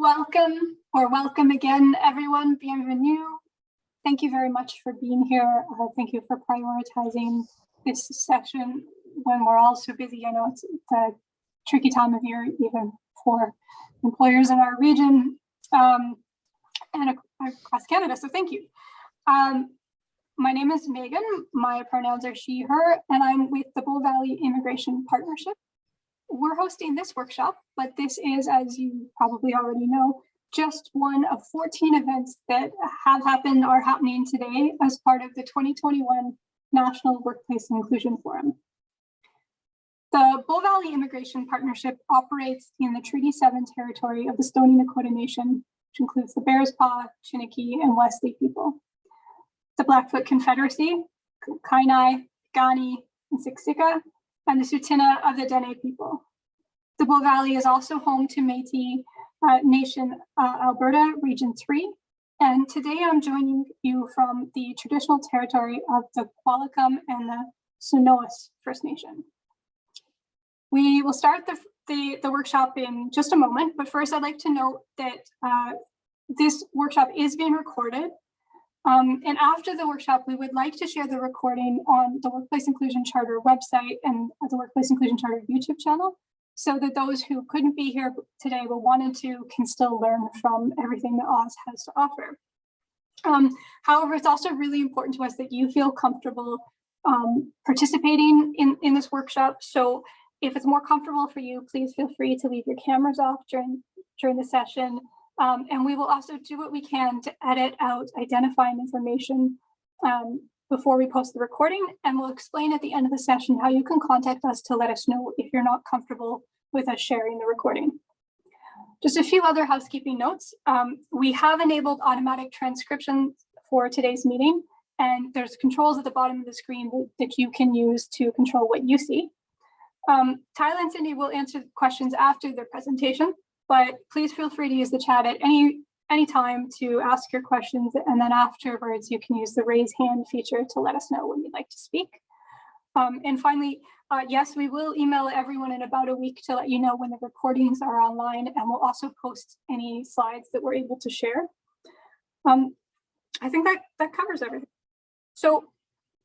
Welcome again, everyone. Bienvenue. Thank you very much for being here. Thank you for prioritizing this session when we're all so busy. I know it's a tricky time of year, even for employers in our region and across Canada, so thank you. My name is Megan. My pronouns are she, her, and I'm with the Bow Valley Immigration Partnership. We're hosting this workshop, but this is, as you probably already know, just one of 14 events that have happened or are happening today as part of the 2021 National Workplace Inclusion Forum. The Bow Valley Immigration Partnership operates in the Treaty 7 territory of the Stoney Nakoda Nation, which includes the Bearspaw, Chiniki, and Wesley people, the Blackfoot Confederacy, Kainai, Piikani, and Siksika, and the Tsuut'ina of the Dene people. The Bow Valley is also home to Métis Nation Alberta Region 3, and today I'm joining you from the traditional territory of the Qualicum and the Sunoas First Nation. We will start the workshop in just a moment, but first I'd like to note that this workshop is being recorded. And after the workshop, we would like to share the recording on the Workplace Inclusion Charter website and the Workplace Inclusion Charter YouTube channel, so that those who couldn't be here today but wanted to can still learn from everything that Oz has to offer. However, it's also really important to us that you feel comfortable participating in this workshop. So if it's more comfortable for you, please feel free to leave your cameras off during the session. And we will also do what we can to edit out identifying information before we post the recording, and we'll explain at the end of the session how you can contact us to let us know if you're not comfortable with us sharing the recording. Just a few other housekeeping notes. We have enabled automatic transcription for today's meeting, and there's controls at the bottom of the screen that you can use to control what you see. Tyler and Cindy will answer questions after their presentation, but please feel free to use the chat at any time to ask your questions, and then afterwards you can use the raise hand feature to let us know when you'd like to speak. And finally, yes, we will email everyone in about a week to let you know when the recordings are online, and we'll also post any slides that we're able to share. I think that covers everything. So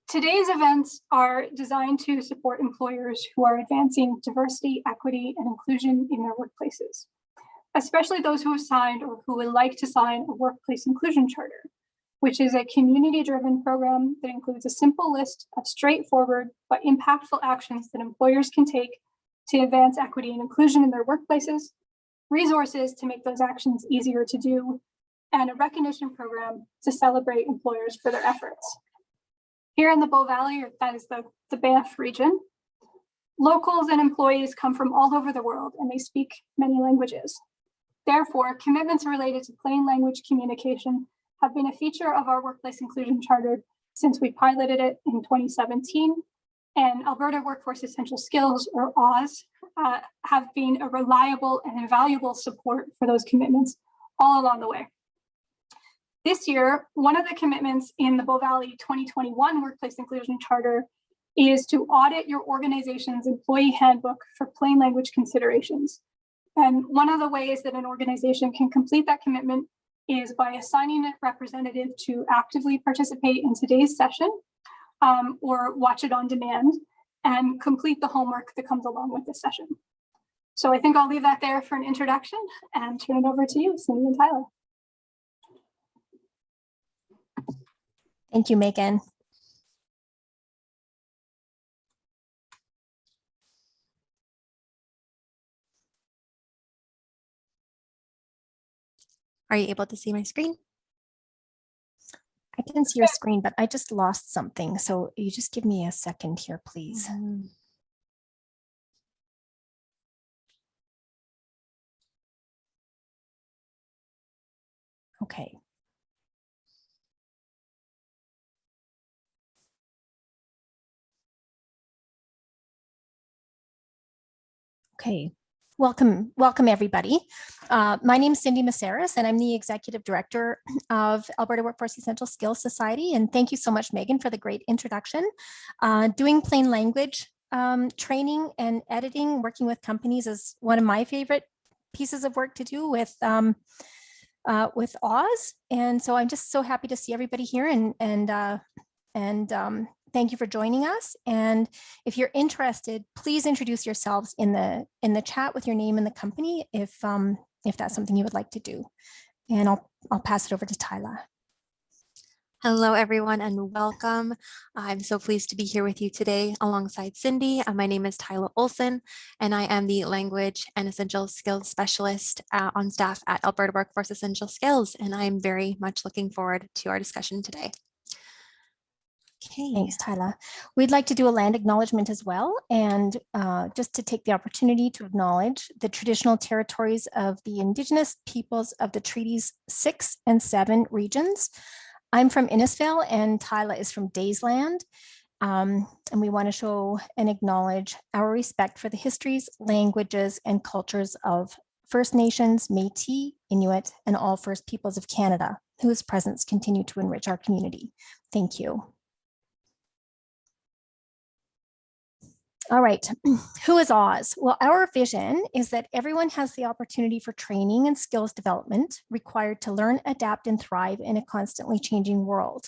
today's events are designed to support employers who are advancing diversity, equity, and inclusion in their workplaces, especially those who have signed or who would like to sign a Workplace Inclusion Charter, which is a community-driven program that includes a simple list of straightforward but impactful actions that employers can take to advance equity and inclusion in their workplaces, resources to make those actions easier to do, and a recognition program to celebrate employers for their efforts. Here in the Bow Valley, or that is the Banff region, locals and employees come from all over the world and they speak many languages. Therefore, commitments related to plain language communication have been a feature of our Workplace Inclusion Charter since we piloted it in 2017, and Alberta Workforce Essential Skills, or AWS, have been a reliable and invaluable support for those commitments all along the way. This year, one of the commitments in the Bow Valley 2021 Workplace Inclusion Charter is to audit your organization's employee handbook for plain language considerations. And one of the ways that an organization can complete that commitment is by assigning a representative to actively participate in today's session or watch it on demand and complete the homework that comes along with this session. So I think I'll leave that there for an introduction and turn it over to you, Cindy and Tyler. Thank you, Megan. Are you able to see my screen? I can see your screen, but I just lost something. So you just give me a second here, please. Okay. Okay. Welcome everybody. My name is Cindy Messaros, and I'm the Executive Director of Alberta Workforce Essential Skills Society. And thank you so much, Megan, for the great introduction. Doing plain language training and editing, working with companies is one of my favorite pieces of work to do with Oz. And so I'm just so happy to see everybody here, and thank you for joining us. And if you're interested, please introduce yourselves in the chat with your name and the company if that's something you would like to do. And I'll pass it over to Tyla. Hello, everyone, and welcome. I'm so pleased to be here with you today alongside Cindy. My name is Tyla Olson, and I am the Language and Essential Skills Specialist on staff at Alberta Workforce Essential Skills, and I'm very much looking forward to our discussion today. Okay. Thanks, Tyla. We'd like to do a land acknowledgement as well, and just to take the opportunity to acknowledge the traditional territories of the Indigenous peoples of the Treaties 6 and 7 regions. I'm from Innisfail and Tyla is from Daysland. And we want to show and acknowledge our respect for the histories, languages, and cultures of First Nations, Métis, Inuit, and all First Peoples of Canada, whose presence continue to enrich our community. Thank you. All right, who is Oz? Well, our vision is that everyone has the opportunity for training and skills development required to learn, adapt, and thrive in a constantly changing world.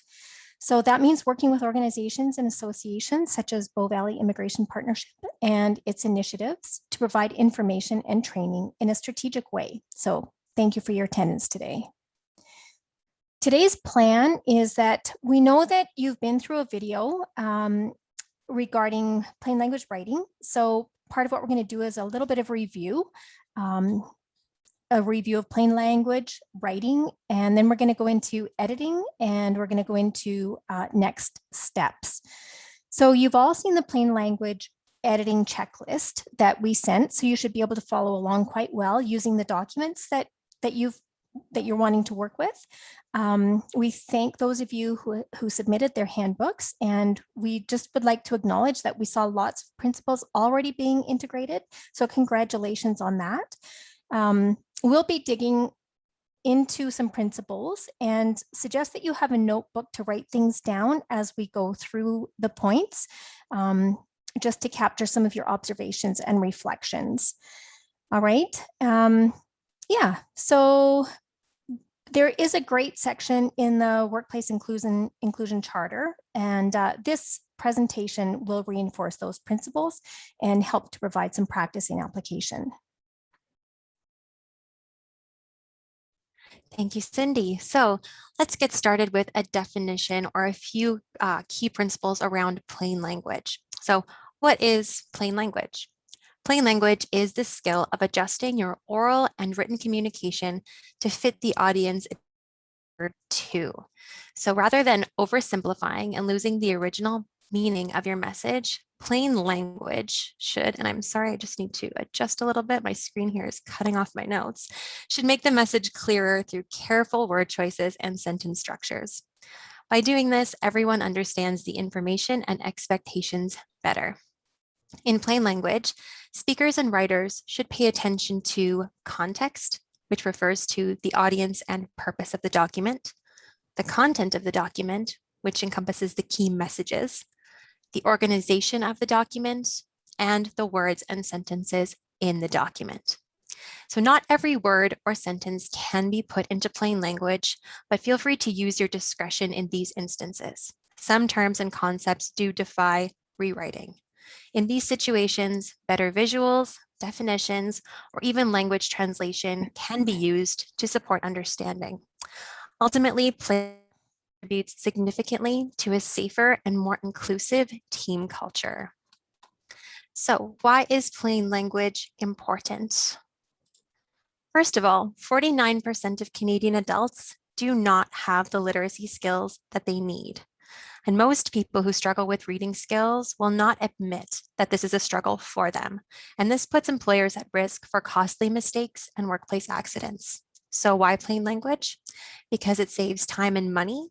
So that means working with organizations and associations such as Bow Valley Immigration Partnership and its initiatives to provide information and training in a strategic way. So thank you for your attendance today. Today's plan is that we know that you've been through a video regarding plain language writing. So part of what we're going to do is a little bit of review, a review of plain language writing, and then we're going to go into editing, and we're going to go into next steps. So you've all seen the plain language editing checklist that we sent, so you should be able to follow along quite well using the documents that you're wanting to work with. We thank those of you who submitted their handbooks, and we just would like to acknowledge that we saw lots of principles already being integrated. So congratulations on that. We'll be digging into some principles and suggest that you have a notebook to write things down as we go through the points, just to capture some of your observations and reflections. All right. Yeah, so there is a great section in the Workplace Inclusion Charter, and this presentation will reinforce those principles and help to provide some practice in application. Thank you, Cindy. So let's get started with a definition or a few key principles around plain language. So what is plain language? Plain language is the skill of adjusting your oral and written communication to fit the audience to. So rather than oversimplifying and losing the original meaning of your message, plain language should, and I'm sorry, I just need to adjust a little bit. My screen here is cutting off my notes, should make the message clearer through careful word choices and sentence structures. By doing this, everyone understands the information and expectations better. In plain language, speakers and writers should pay attention to context, which refers to the audience and purpose of the document, the content of the document, which encompasses the key messages, the organization of the document, and the words and sentences in the document. So not every word or sentence can be put into plain language, but feel free to use your discretion in these instances. Some terms and concepts do defy rewriting. In these situations, better visuals, definitions, or even language translation can be used to support understanding. Ultimately, plain contributes significantly to a safer and more inclusive team culture. So why is plain language important? First of all, 49% of Canadian adults do not have the literacy skills that they need. And most people who struggle with reading skills will not admit that this is a struggle for them. And this puts employers at risk for costly mistakes and workplace accidents. So why plain language? Because it saves time and money.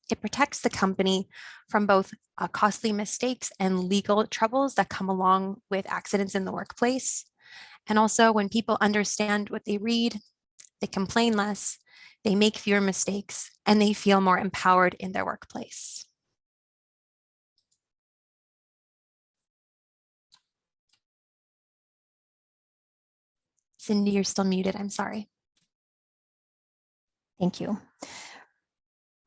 It protects the company from both costly mistakes and legal troubles that come along with accidents in the workplace. And also, when people understand what they read, they complain less, they make fewer mistakes, and they feel more empowered in their workplace. Cindy, you're still muted. I'm sorry. Thank you.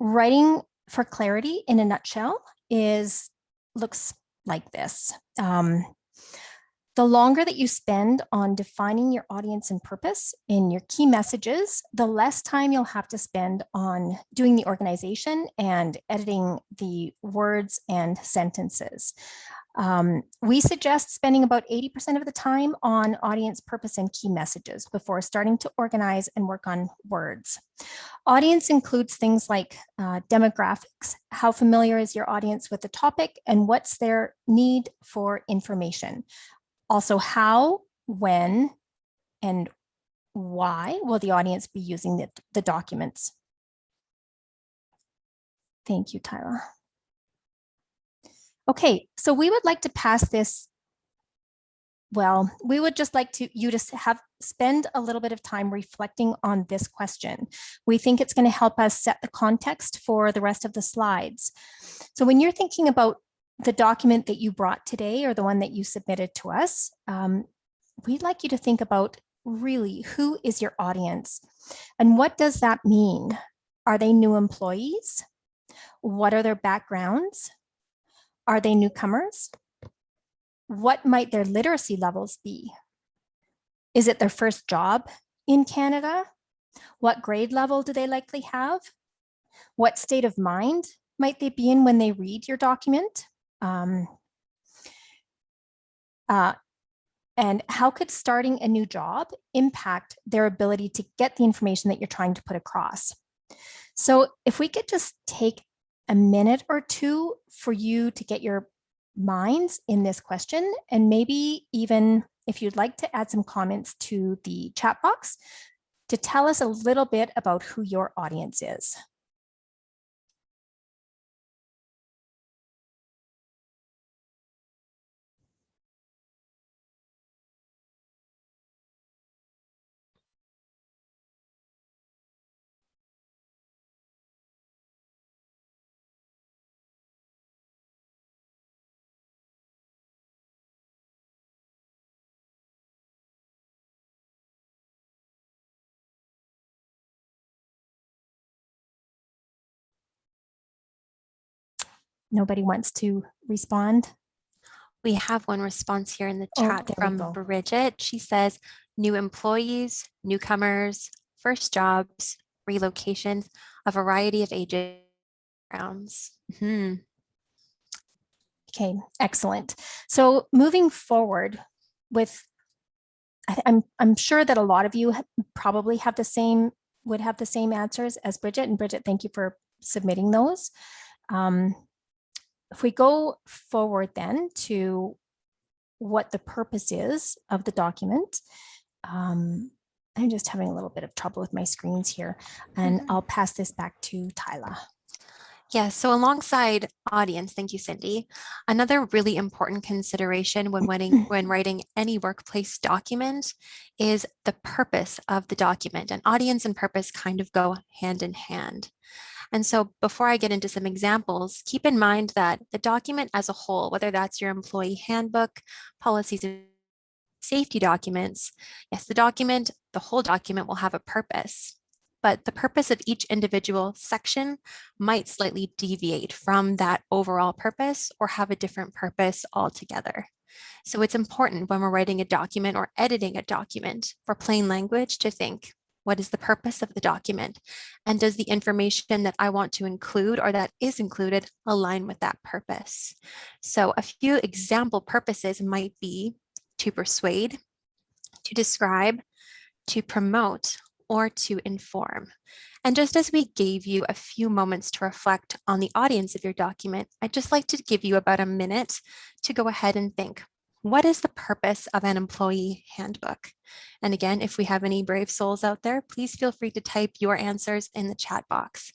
Writing for clarity in a nutshell looks like this. The longer that you spend on defining your audience and purpose in your key messages, the less time you'll have to spend on doing the organization and editing the words and sentences. We suggest spending about 80% of the time on audience purpose and key messages before starting to organize and work on words. Audience includes things like demographics, how familiar is your audience with the topic, and what's their need for information. Also, how, when, and why will the audience be using the documents? Thank you, Tyler. Okay, so we would like to pass this. Well, we would just like you to spend a little bit of time reflecting on this question. We think it's going to help us set the context for the rest of the slides. So when you're thinking about the document that you brought today or the one that you submitted to us, we'd like you to think about really who is your audience and what does that mean? Are they new employees? What are their backgrounds? Are they newcomers? What might their literacy levels be? Is it their first job in Canada? What grade level do they likely have? What state of mind might they be in when they read your document? And how could starting a new job impact their ability to get the information that you're trying to put across? So if we could just take a minute or two for you to get your minds in this question, and maybe even if you'd like to add some comments to the chat box to tell us a little bit about who your audience is. Nobody wants to respond? We have one response here in the Oh, chat there we from go. Bridget. She says, new employees, newcomers, first jobs, relocations, a variety of ages, backgrounds. Okay, excellent. So moving forward with, I'm sure that a lot of you probably would have the same answers as Bridget. And Bridget, thank you for submitting those. If we go forward then to what the purpose is of the document, I'm just having a little bit of trouble with my screens here, and I'll pass this back to Tyler. Yeah, so alongside audience, thank you, Cindy. Another really important consideration when writing any workplace document is the purpose of the document, and audience and purpose kind of go hand in hand. And so before I get into some examples, keep in mind that the document as a whole, whether that's your employee handbook, policies, and safety documents, yes, the whole document will have a purpose. But the purpose of each individual section might slightly deviate from that overall purpose or have a different purpose altogether. So it's important when we're writing a document or editing a document for plain language to think, what is the purpose of the document? And does the information that I want to include or that is included align with that purpose? So a few example purposes might be to persuade, to describe, to promote, or to inform. And just as we gave you a few moments to reflect on the audience of your document, I'd just like to give you about a minute to go ahead and think, what is the purpose of an employee handbook? And again, if we have any brave souls out there, please feel free to type your answers in the chat box.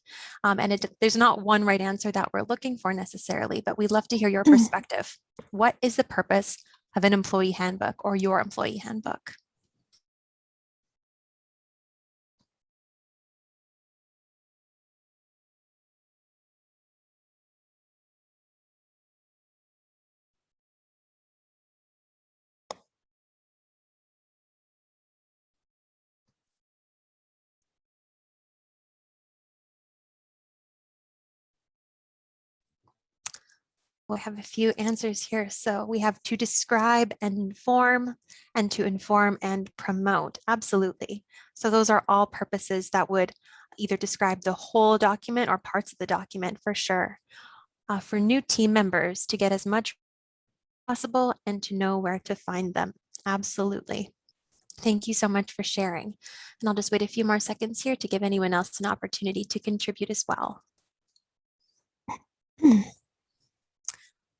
There's not one right answer that we're looking for necessarily, but we'd love to hear your perspective. What is the purpose of an employee handbook or your employee handbook? we have a few answers here. So we have to describe and to inform and promote. Absolutely. So those are all purposes that would either describe the whole document or parts of the document for sure. For new team members to get as much possible and to know where to find them. Absolutely. Thank you so much for sharing. And I'll just wait a few more seconds here to give anyone else an opportunity to contribute as well.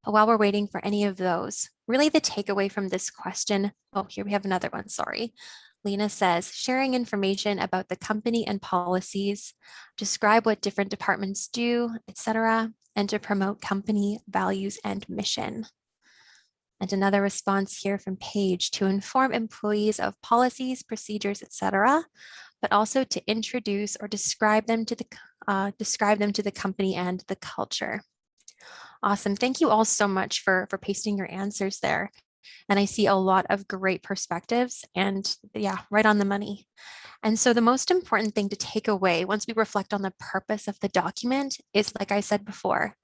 But while we're waiting for any of those, really the takeaway from this question, oh, here we have another one, sorry. Lena says, sharing information about the company and policies, describe what different departments do, etc., and to promote company values and mission. And another response here from Paige, to inform employees of policies, procedures, etc., but also to introduce or describe them to the company and the culture. Awesome. Thank you all so much for pasting your answers there. And I see a lot of great perspectives and yeah, right on the money. And so the most important thing to take away once we reflect on the purpose of the document is, like I said before,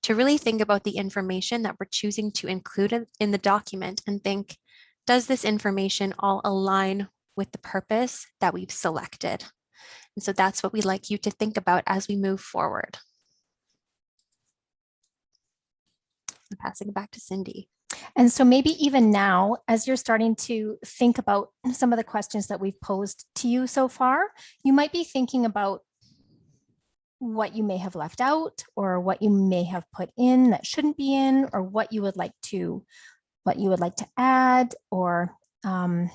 to really think about the information that we're choosing to include in the document and think, does this information all align with the purpose that we've selected? And so that's what we'd like you to think about as we move forward. I'm passing it back to Cindy. And so maybe even now, as you're starting to think about some of the questions that we've posed to you so far, you might be thinking about what you may have left out or what you may have put in that shouldn't be in, or what you would like to add, or I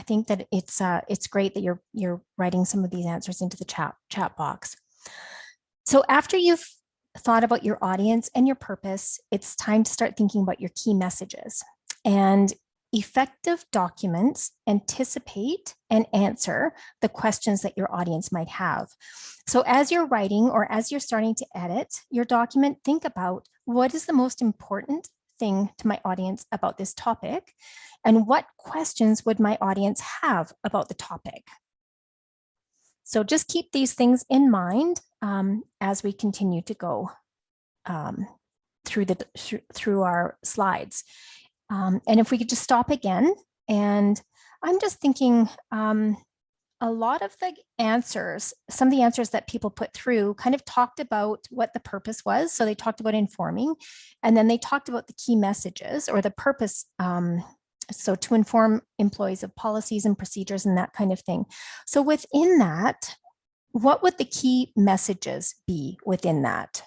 think that it's great that you're writing some of these answers into the chat box. So after you've thought about your audience and your purpose, it's time to start thinking about your key messages. And effective documents anticipate and answer the questions that your audience might have. So as you're writing or as you're starting to edit your document, think about what is the most important thing to my audience about this topic, and what questions would my audience have about the topic. So just keep these things in mind as we continue to go through our slides. And if we could just stop again, and I'm just thinking a lot of the answers, some of the answers that people put through kind of talked about what the purpose was. So they talked about informing, and then they talked about the key messages or the purpose. So to inform employees of policies and procedures and that kind of thing. So within that, what would the key messages be within that?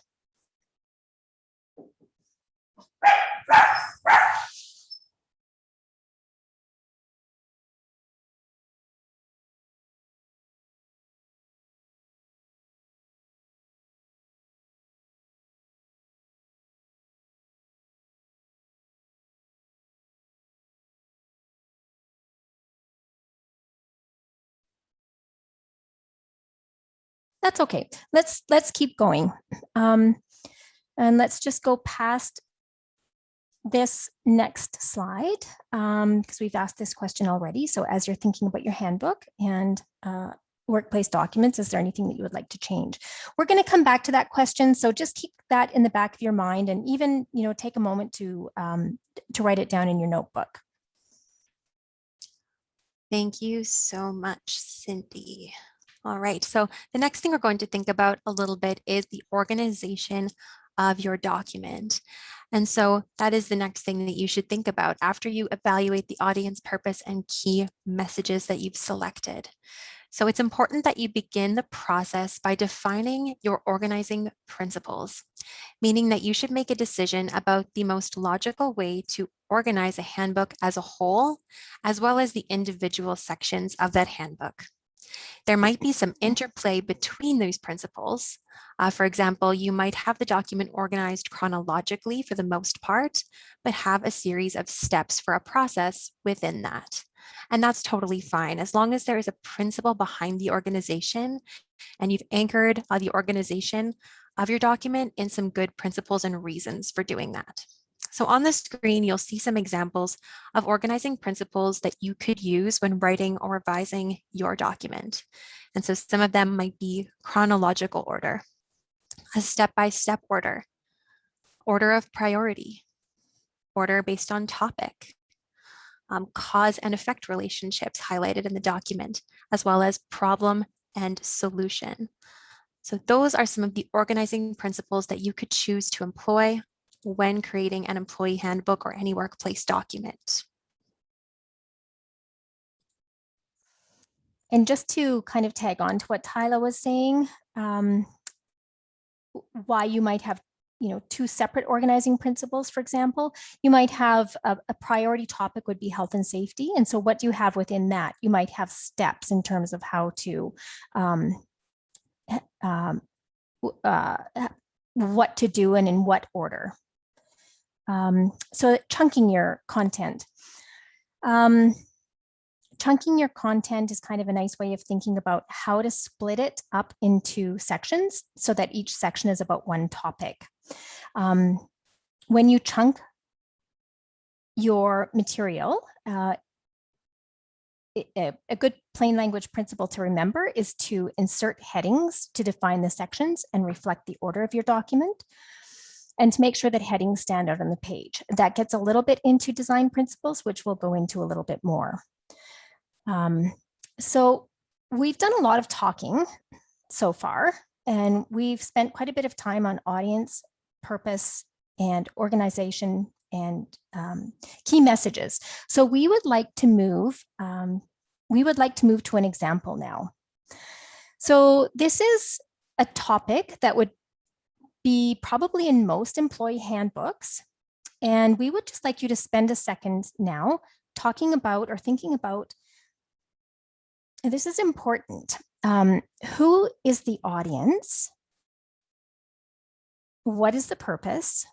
That's okay. Let's keep going. And let's just go past this next slide because we've asked this question already. So as you're thinking about your handbook and workplace documents, is there anything that you would like to change? We're going to come back to that question. So just keep that in the back of your mind, and even, take a moment to write it down in your notebook. Thank you so much, Cindy. All right, so the next thing we're going to think about a little bit is the organization of your document. And so that is the next thing that you should think about after you evaluate the audience purpose and key messages that you've selected. So it's important that you begin the process by defining your organizing principles, meaning that you should make a decision about the most logical way to organize a handbook as a whole, as well as the individual sections of that handbook. There might be some interplay between those principles. For example, you might have the document organized chronologically for the most part, but have a series of steps for a process within that. And that's totally fine, as long as there is a principle behind the organization and you've anchored the organization of your document in some good principles and reasons for doing that. So on the screen, you'll see some examples of organizing principles that you could use when writing or revising your document. And so some of them might be chronological order, a step-by-step order, order of priority, order based on topic, cause and effect relationships highlighted in the document, as well as problem and solution. So those are some of the organizing principles that you could choose to employ when creating an employee handbook or any workplace document. And just to kind of tag on to what Tyler was saying, why you might have two separate organizing principles, for example, you might have a priority topic would be health and safety. And so what do you have within that? You might have steps in terms of how to what to do and in what order. So chunking your content. Chunking your content is kind of a nice way of thinking about how to split it up into sections so that each section is about one topic. When you chunk your material, a good plain language principle to remember is to insert headings to define the sections and reflect the order of your document, and to make sure that headings stand out on the page. That gets a little bit into design principles, which we'll go into a little bit more. So we've done a lot of talking so far, and we've spent quite a bit of time on audience, purpose, and organization and key messages. So we would like to move to an example now. So this is a topic that would be probably in most employee handbooks. And we would just like you to spend a second now talking about or thinking about, this is important. Who is the audience? What is the purpose?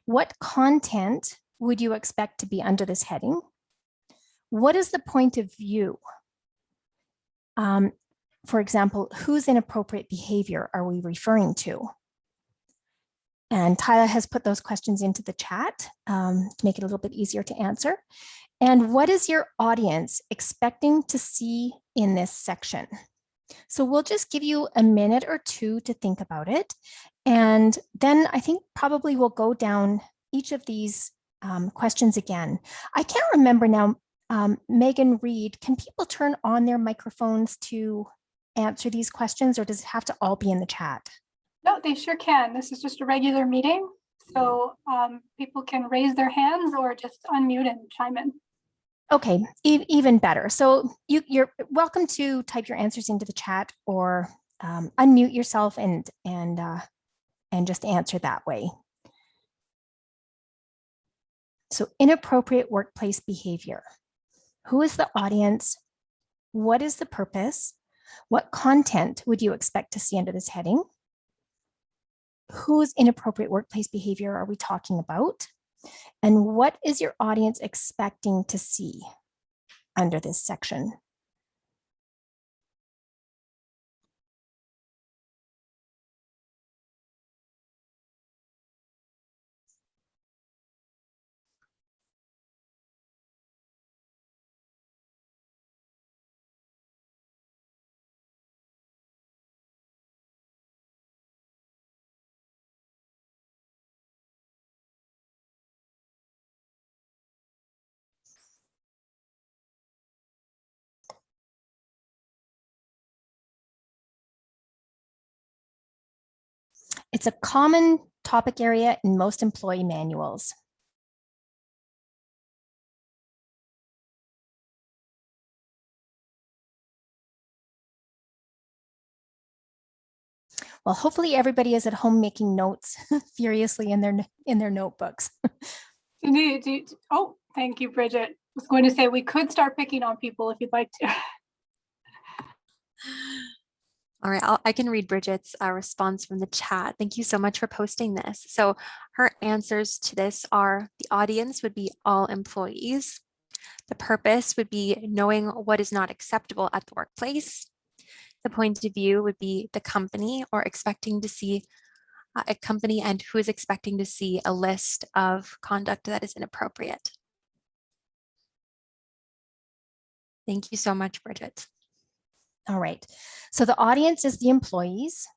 What content would you expect to be under this heading? What is the point of view? For example, whose inappropriate behavior are we referring to? And Tyler has put those questions into the chat to make it a little bit easier to answer. And what is your audience expecting to see in this section? So we'll just give you a minute or two to think about it. And then I think probably we'll go down each of these questions again. I can't remember now, Megan Reed, can people turn on their microphones to answer these questions, or does it have to all be in the chat? No, they sure can. This is just a regular meeting. So people can raise their hands or just unmute and chime in. Okay, even better. So you're welcome to type your answers into the chat or unmute yourself and just answer that way. So inappropriate workplace behavior. Who is the audience? What is the purpose? What content would you expect to see under this heading? Whose inappropriate workplace behavior are we talking about? And what is your audience expecting to see under this section? It's a common topic area in most employee manuals. Well, hopefully everybody is at home making notes furiously in their notebooks. Oh, thank you, Bridget. I was going to say we could start picking on people if you'd like to. All right, I can read Bridget's response from the chat. Thank you so much for posting this. So her answers to this are: the audience would be all employees. The purpose would be knowing what is not acceptable at the workplace. The point of view would be the company, or expecting to see a company and who is expecting to see a list of conduct that is inappropriate. Thank you so much, Bridget. All right, so the audience is the employees.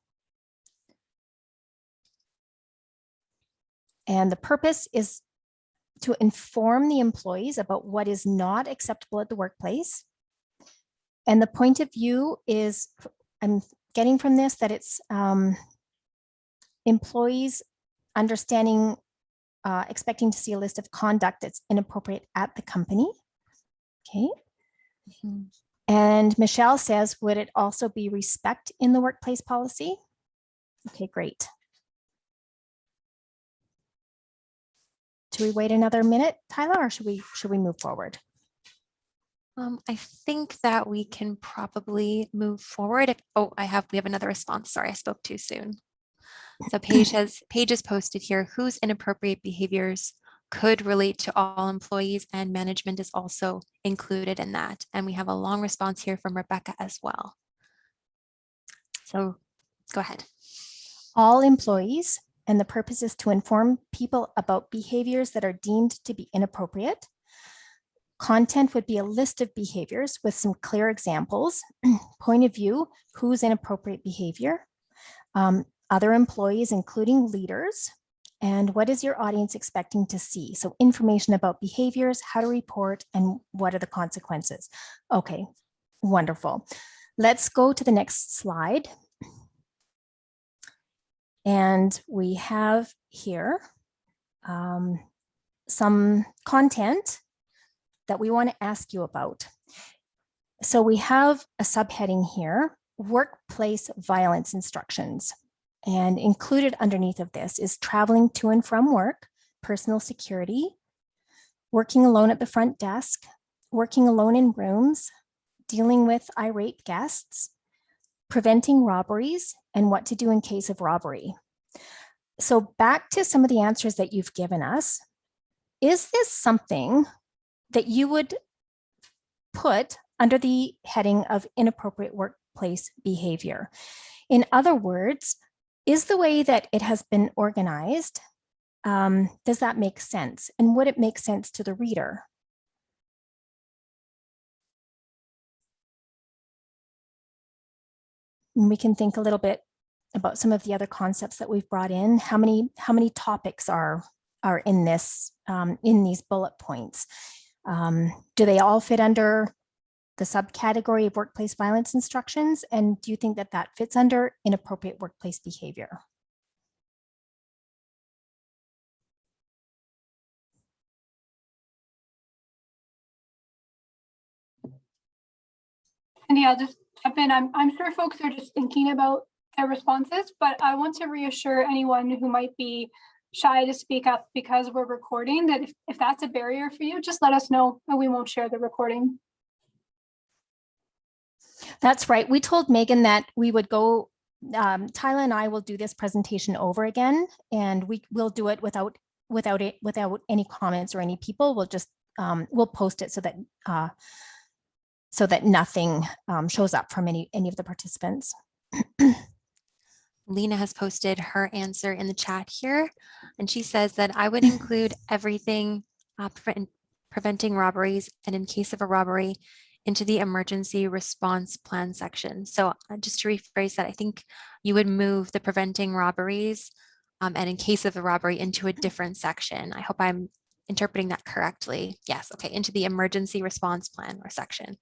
And the purpose is to inform the employees about what is not acceptable at the workplace. And the point of view is, I'm getting from this that it's employees understanding, expecting to see a list of conduct that's inappropriate at the company. Okay. Mhm. And Michelle says, would it also be respect in the workplace policy? Okay, great. Should we wait another minute, Tyler, or should we move forward? I think that we can probably move forward. Oh, we have another response. Sorry, I spoke too soon. So Paige has posted here, whose inappropriate behaviors could relate to all employees, and management is also included in that. And we have a long response here from Rebecca as well. So go ahead. All employees, and the purpose is to inform people about behaviors that are deemed to be inappropriate. Content would be a list of behaviors with some clear examples. Point of view, whose inappropriate behavior, other employees, including leaders, and what is your audience expecting to see? So information about behaviors, how to report, and what are the consequences. Okay, wonderful. Let's go to the next slide. And we have here some content that we want to ask you about. So we have a subheading here, workplace violence instructions. And included underneath of this is traveling to and from work, personal security, working alone at the front desk, working alone in rooms, dealing with irate guests, preventing robberies, and what to do in case of robbery. So back to some of the answers that you've given us. Is this something that you would put under the heading of inappropriate workplace behavior? In other words, is the way that it has been organized, does that make sense? And would it make sense to the reader? And we can think a little bit about some of the other concepts that we've brought in. How many topics are in this, in these bullet points? Do they all fit under the subcategory of workplace violence instructions? And do you think that that fits under inappropriate workplace behavior? Cindy, I'll just jump in. I'm sure folks are just thinking about their responses, but I want to reassure anyone who might be shy to speak up because we're recording that if that's a barrier for you, just let us know and we won't share the recording. That's right. We told Megan that we would go, Tyler and I will do this presentation over again, and we will do it without any comments or any people. We'll just, we'll post it so that nothing shows up from any of the participants. Lena has posted her answer in the chat here, and she says that I would include everything preventing robberies and in case of a robbery into the emergency response plan section. So just to rephrase that, I think you would move the preventing robberies and in case of a robbery into a different section. I hope I'm interpreting that correctly. Yes, okay, into the emergency response plan or section.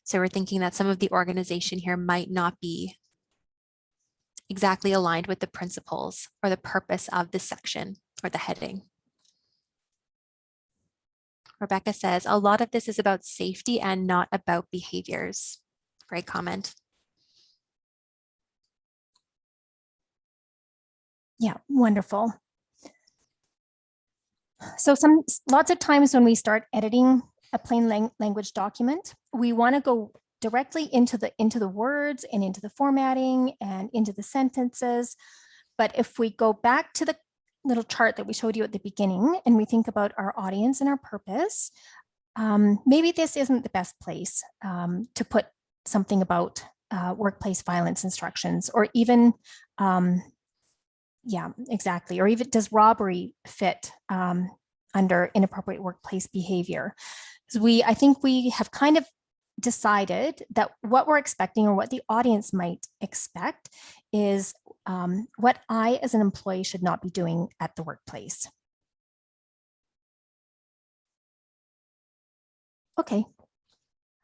So we're thinking that some of the organization here might not be exactly aligned with the principles or the purpose of this section or the heading. Rebecca says, a lot of this is about safety and not about behaviors. Great comment. Yeah, wonderful. So lots of times when we start editing a plain language document, we want to go directly into the words and into the formatting and into the sentences. But if we go back to the little chart that we showed you at the beginning and we think about our audience and our purpose, maybe this isn't the best place to put something about workplace violence instructions, or even, yeah, exactly. Or even, does robbery fit under inappropriate workplace behavior? So I think we have kind of decided that what we're expecting, or what the audience might expect, is what I as an employee should not be doing at the workplace. Okay,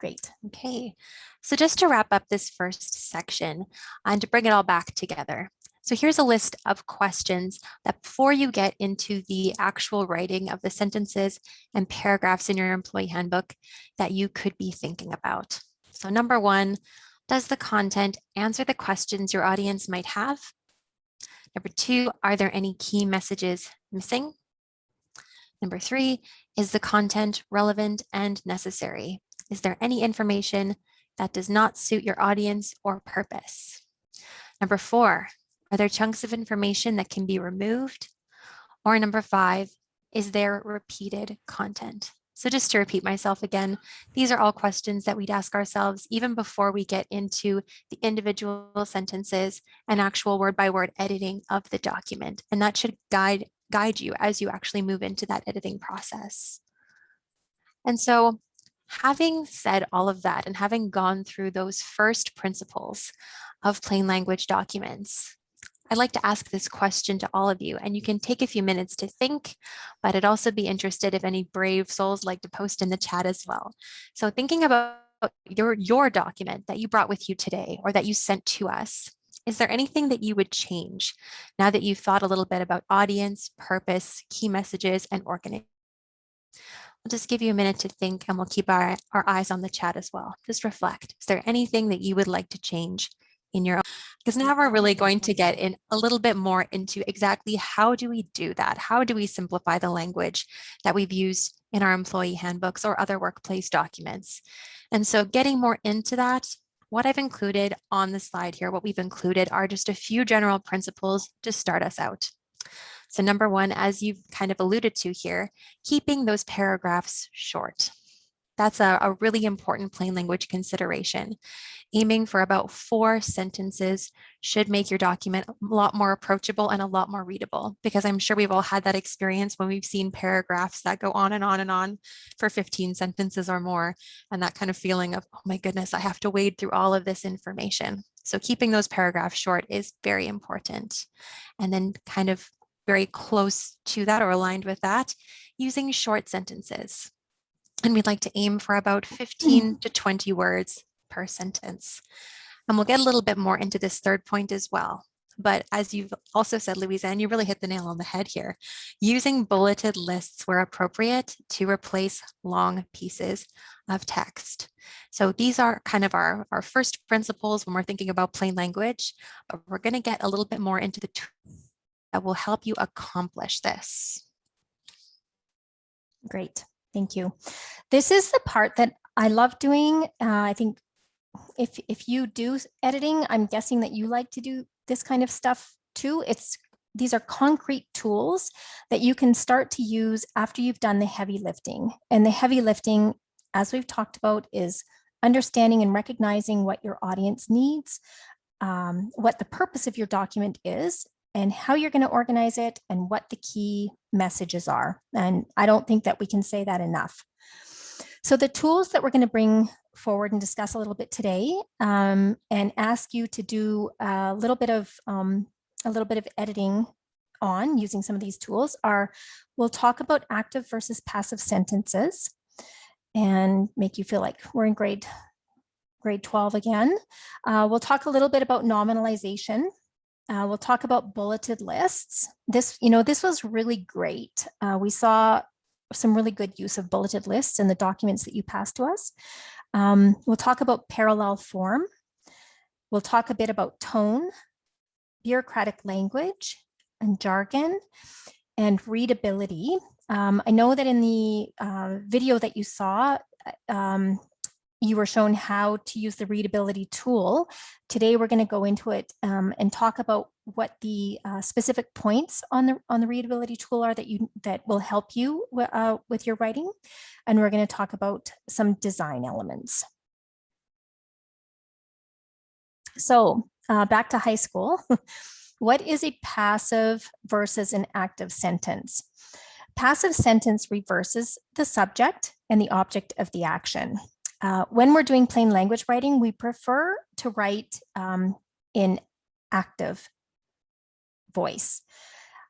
great. Okay, so just to wrap up this first section and to bring it all back together. So here's a list of questions that before you get into the actual writing of the sentences and paragraphs in your employee handbook that you could be thinking about. So number one, does the content answer the questions your audience might have? Number two, are there any key messages missing? Number three, is the content relevant and necessary? Is there any information that does not suit your audience or purpose? Number four, are there chunks of information that can be removed? Or number five, is there repeated content? So just to repeat myself again, these are all questions that we'd ask ourselves even before we get into the individual sentences and actual word by word editing of the document. And that should guide you as you actually move into that editing process. And so having said all of that and having gone through those first principles of plain language documents, I'd like to ask this question to all of you, and you can take a few minutes to think, but I'd also be interested if any brave souls like to post in the chat as well. So thinking about your document that you brought with you today or that you sent to us, is there anything that you would change now that you've thought a little bit about audience, purpose, key messages, and organization? I'll just give you a minute to think, and we'll keep our eyes on the chat as well. Just reflect. Is there anything that you would like to change in your own? Because now we're really going to get in a little bit more into exactly how do we do that? How do we simplify the language that we've used in our employee handbooks or other workplace documents? And so getting more into that, what I've included on the slide here, what we've included are just a few general principles to start us out. So number one, as you've kind of alluded to here, keeping those paragraphs short. That's a really important plain language consideration. Aiming for about 4 sentences should make your document a lot more approachable and a lot more readable, because I'm sure we've all had that experience when we've seen paragraphs that go on and on and on for 15 sentences or more, and that kind of feeling of, oh my goodness, I have to wade through all of this information. So keeping those paragraphs short is very important. And then kind of very close to that or aligned with that, using short sentences. And we'd like to aim for about 15 to 20 words per sentence. And we'll get a little bit more into this third point as well. But as you've also said, Louisa, and you really hit the nail on the head here, using bulleted lists where appropriate to replace long pieces of text. So these are kind of our first principles when we're thinking about plain language, but we're going to get a little bit more into the tools that will help you accomplish this. Great. Thank you. This is the part that I love doing. I think if you do editing, I'm guessing that you like to do this kind of stuff too. These are concrete tools that you can start to use after you've done the heavy lifting. And the heavy lifting, as we've talked about, is understanding and recognizing what your audience needs, what the purpose of your document is, and how you're going to organize it, and what the key messages are. And I don't think that we can say that enough. So the tools that we're going to bring forward and discuss a little bit today, and ask you to do a little bit of editing on using some of these tools are, we'll talk about active versus passive sentences and make you feel like we're in grade 12 again. We'll talk a little bit about nominalization. We'll talk about bulleted lists. This was really great. We saw some really good use of bulleted lists in the documents that you passed to us. We'll talk about parallel form. We'll talk a bit about tone, bureaucratic language, and jargon, and readability. I know that in the video that you saw, you were shown how to use the readability tool. Today, we're going to go into it and talk about what the specific points on the readability tool are that will help you with your writing. And we're going to talk about some design elements. So back to high school. What is a passive versus an active sentence? Passive sentence reverses the subject and the object of the action. When we're doing plain language writing, we prefer to write in active voice.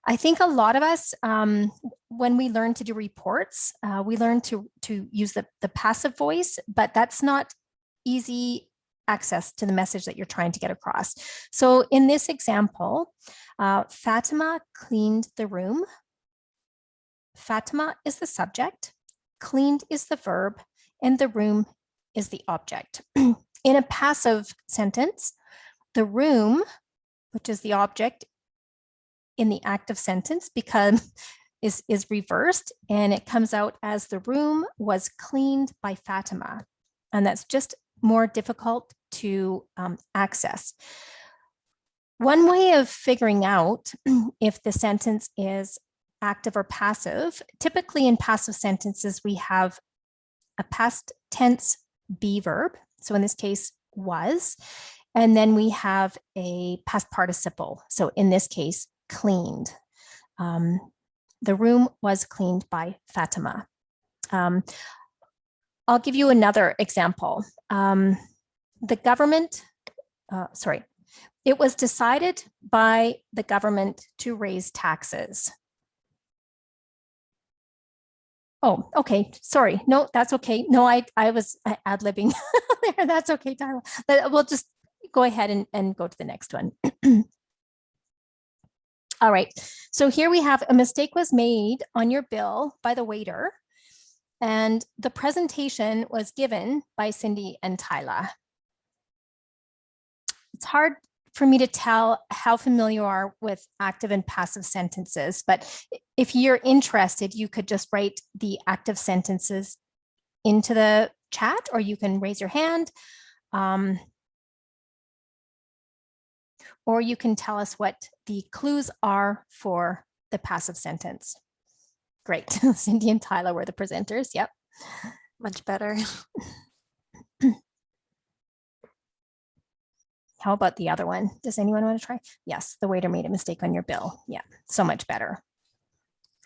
I think a lot of us, when we learn to do reports, we learn to use the passive voice, but that's not easy access to the message that you're trying to get across. So in this example, Fatima cleaned the room. Fatima is the subject, cleaned is the verb, and the room is the object. In a passive sentence, the room, which is the object in the active sentence, is reversed, and it comes out as the room was cleaned by Fatima. And that's just more difficult to access. One way of figuring out if the sentence is active or passive, typically in passive sentences, we have a past tense be verb. So in this case, was, and then we have a past participle. So in this case, cleaned. The room was cleaned by Fatima. I'll give you another example. The government, it was decided by the government to raise taxes. Oh, okay. Sorry. No, that's okay. No, I was ad-libbing there. That's okay, Tyler. But we'll just go ahead and go to the next one. All right. So here we have a mistake was made on your bill by the waiter, and the presentation was given by Cindy and Tyler. It's hard for me to tell how familiar you are with active and passive sentences, but if you're interested, you could just write the active sentences into the chat, or you can raise your hand, or you can tell us what the clues are for the passive sentence. Great. Cindy and Tyler were the presenters. Yep. Much better. How about the other one? Does anyone want to try? Yes, the waiter made a mistake on your bill. Yeah, so much better.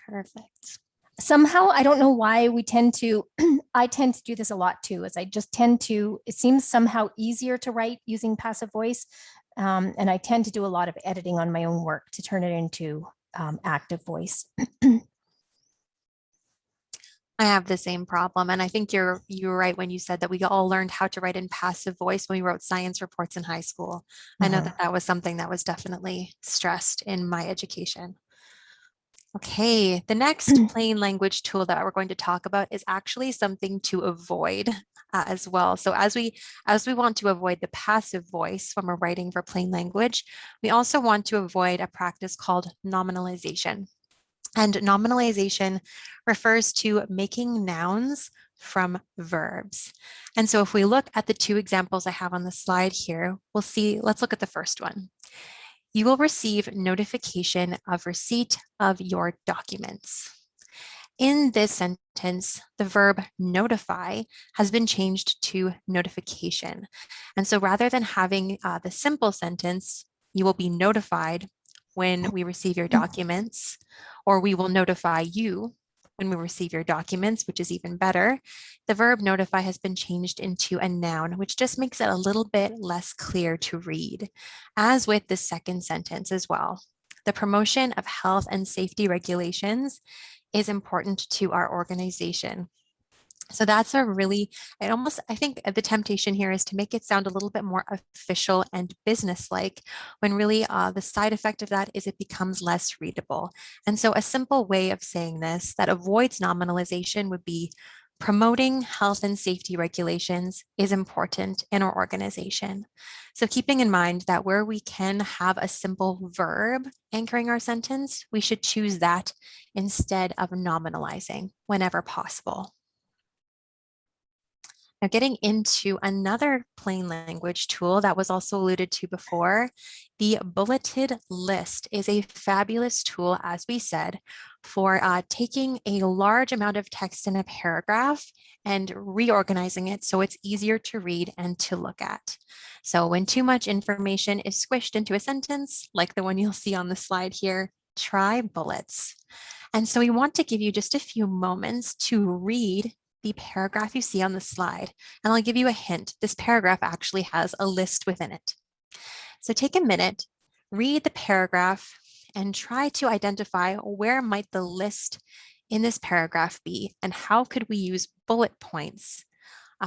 Perfect. Somehow, I don't know why we tend to, I tend to do this a lot too, as I just tend to, it seems somehow easier to write using passive voice. And I tend to do a lot of editing on my own work to turn it into active voice. I have the same problem. And I think you're right when you said that we all learned how to write in passive voice when we wrote science reports in high school. I know that was something that was definitely stressed in my education. Okay, the next plain language tool that we're going to talk about is actually something to avoid as well. So as we want to avoid the passive voice when we're writing for plain language, we also want to avoid a practice called nominalization. And nominalization refers to making nouns from verbs. And so if we look at the two examples I have on the slide here, we'll see, let's look at the first one. You will receive notification of receipt of your documents. In this sentence, the verb notify has been changed to notification. And so rather than having the simple sentence, you will be notified when we receive your documents, or we will notify you when we receive your documents, which is even better, the verb notify has been changed into a noun, which just makes it a little bit less clear to read, as with the second sentence as well. The promotion of health and safety regulations is important to our organization. So that's a really, I think the temptation here is to make it sound a little bit more official and business-like, when really the side effect of that is it becomes less readable. And so a simple way of saying this that avoids nominalization would be promoting health and safety regulations is important in our organization. So keeping in mind that where we can have a simple verb anchoring our sentence, we should choose that instead of nominalizing whenever possible. Now, getting into another plain language tool that was also alluded to before, the bulleted list is a fabulous tool, as we said, for taking a large amount of text in a paragraph and reorganizing it so it's easier to read and to look at. So when too much information is squished into a sentence, like the one you'll see on the slide here, try bullets. And so we want to give you just a few moments to read the paragraph you see on the slide. And I'll give you a hint. This paragraph actually has a list within it. So take a minute, read the paragraph, and try to identify where might the list in this paragraph be and how could we use bullet points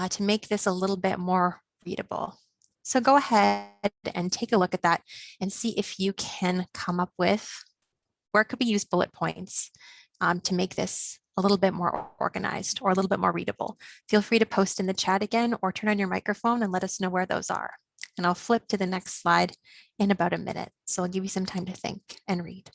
to make this a little bit more readable. So go ahead and take a look at that and see if you can come up with where could we use bullet points to make this a little bit more organized or a little bit more readable. Feel free to post in the chat again or turn on your microphone and let us know where those are. And I'll flip to the next slide in about a minute. So I'll give you some time to think and read.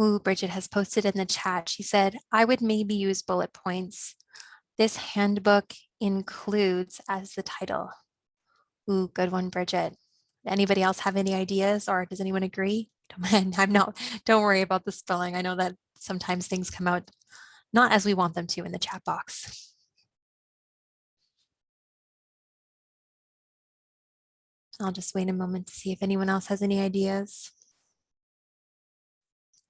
Ooh, Bridget has posted in the chat. She said, I would maybe use bullet points. This handbook includes as the title. Ooh, good one, Bridget. Anybody else have any ideas or does anyone agree? Don't worry about the spelling. I know that sometimes things come out not as we want them to in the chat box. I'll just wait a moment to see if anyone else has any ideas.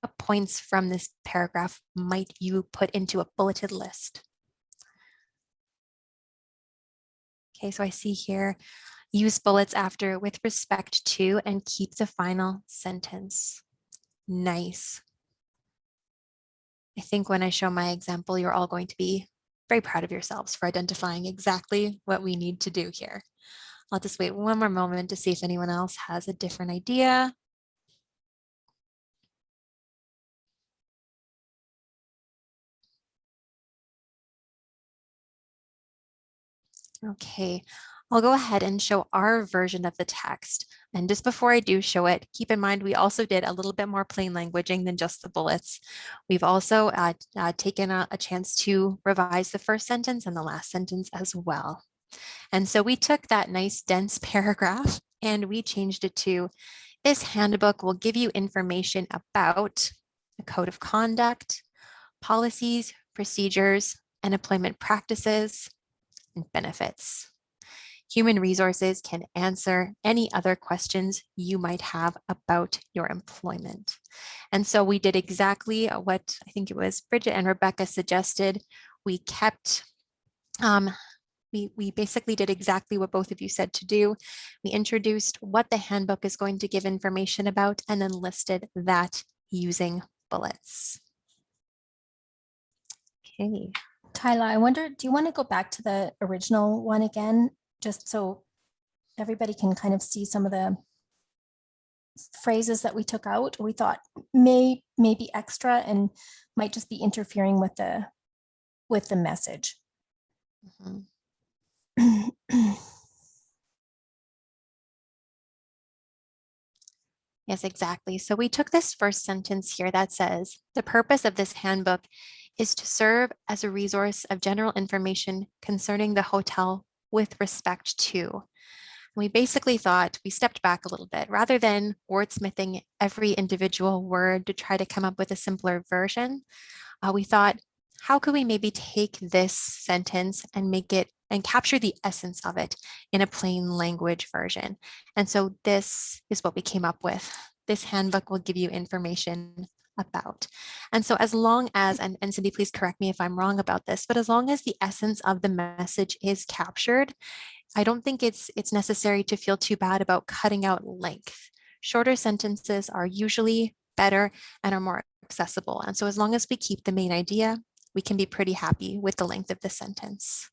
What points from this paragraph might you put into a bulleted list? Okay, so I see here, use bullets after with respect to and keep the final sentence. Nice. I think when I show my example, you're all going to be very proud of yourselves for identifying exactly what we need to do here. I'll just wait one more moment to see if anyone else has a different idea. Okay, I'll go ahead and show our version of the text. And just before I do show it, keep in mind, we also did a little bit more plain languaging than just the bullets. We've also taken a chance to revise the first sentence and the last sentence as well. And so we took that nice dense paragraph and we changed it to, this handbook will give you information about a code of conduct, policies, procedures, and employment practices, and benefits. Human resources can answer any other questions you might have about your employment. And so we did exactly what I think it was Bridget and Rebecca suggested. We kept, we basically did exactly what both of you said to do. We introduced what the handbook is going to give information about and then listed that using bullets. Okay. Tyler, I wonder, do you want to go back to the original one again, just so everybody can kind of see some of the phrases that we took out? We thought may be extra and might just be interfering with the message. Mm-hmm. Yes, exactly. So we took this first sentence here that says, the purpose of this handbook is to serve as a resource of general information concerning the hotel with respect to. We basically thought, we stepped back a little bit, rather than wordsmithing every individual word to try to come up with a simpler version. We thought, how could we maybe take this sentence and make it and capture the essence of it in a plain language version? And so this is what we came up with. This handbook will give you information about. And so as long as, and Cindy, please correct me if I'm wrong about this, but as long as the essence of the message is captured, I don't think it's necessary to feel too bad about cutting out length. Shorter sentences are usually better and are more accessible. And so as long as we keep the main idea, we can be pretty happy with the length of the sentence.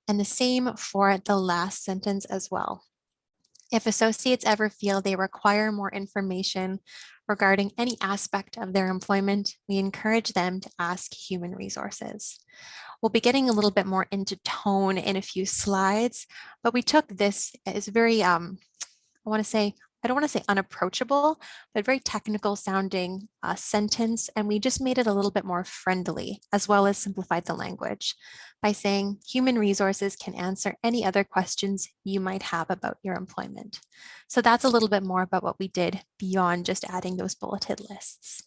And the same for the last sentence as well. If associates ever feel they require more information regarding any aspect of their employment, we encourage them to ask human resources. We'll be getting a little bit more into tone in a few slides, but we took this as very, I don't want to say unapproachable, but very technical sounding sentence. And we just made it a little bit more friendly, as well as simplified the language by saying human resources can answer any other questions you might have about your employment. So that's a little bit more about what we did beyond just adding those bulleted lists.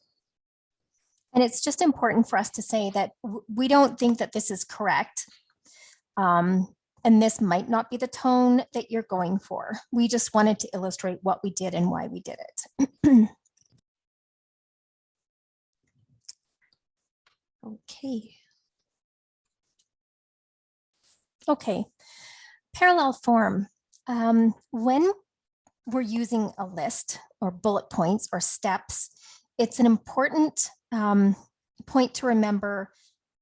And it's just important for us to say that we don't think that this is correct. And this might not be the tone that you're going for. We just wanted to illustrate what we did and why we did it. Okay. Okay, parallel form. When we're using a list or bullet points or steps, it's an important point to remember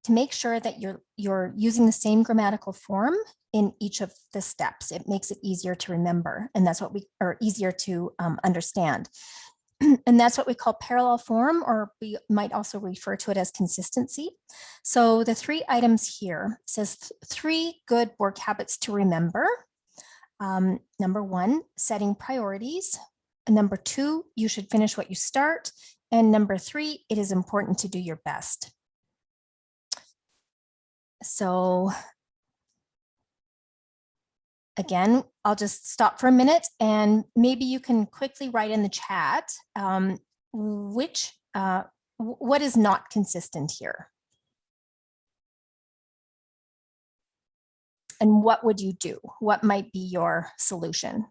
to make sure that you're using the same grammatical form in each of the steps. It makes it easier to remember, and that's what easier to understand. And that's what we call parallel form, or we might also refer to it as consistency. So the 3 items here says 3 good work habits to remember. Number 1, setting priorities. And number 2, you should finish what you start. And number 3, it is important to do your best. So again, I'll just stop for a minute and maybe you can quickly write in the chat what is not consistent here. And what would you do? What might be your solution?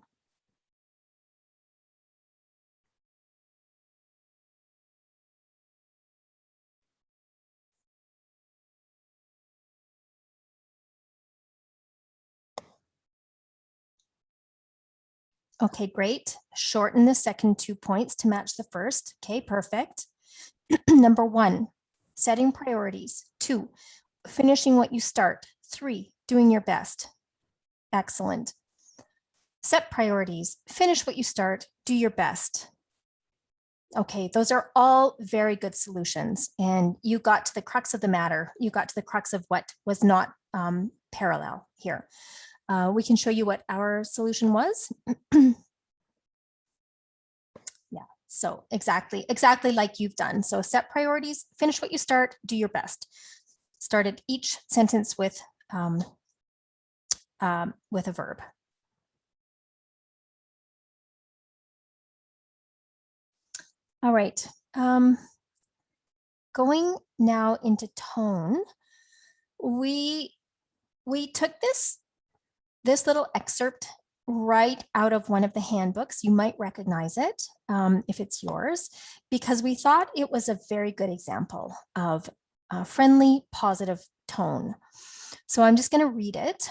Okay, great. Shorten the second 2 points to match the first. Okay, perfect. Number 1, setting priorities. 2, finishing what you start. 3, doing your best. Excellent. Set priorities, finish what you start, do your best. Okay, those are all very good solutions. And you got to the crux of the matter. You got to the crux of what was not parallel here. We can show you what our solution was. Yeah, so exactly like you've done. So set priorities, finish what you start, do your best. Started each sentence with a verb. All right, going now into tone, we took this little excerpt right out of one of the handbooks. You might recognize it if it's yours, because we thought it was a very good example of a friendly, positive tone. So I'm just going to read it.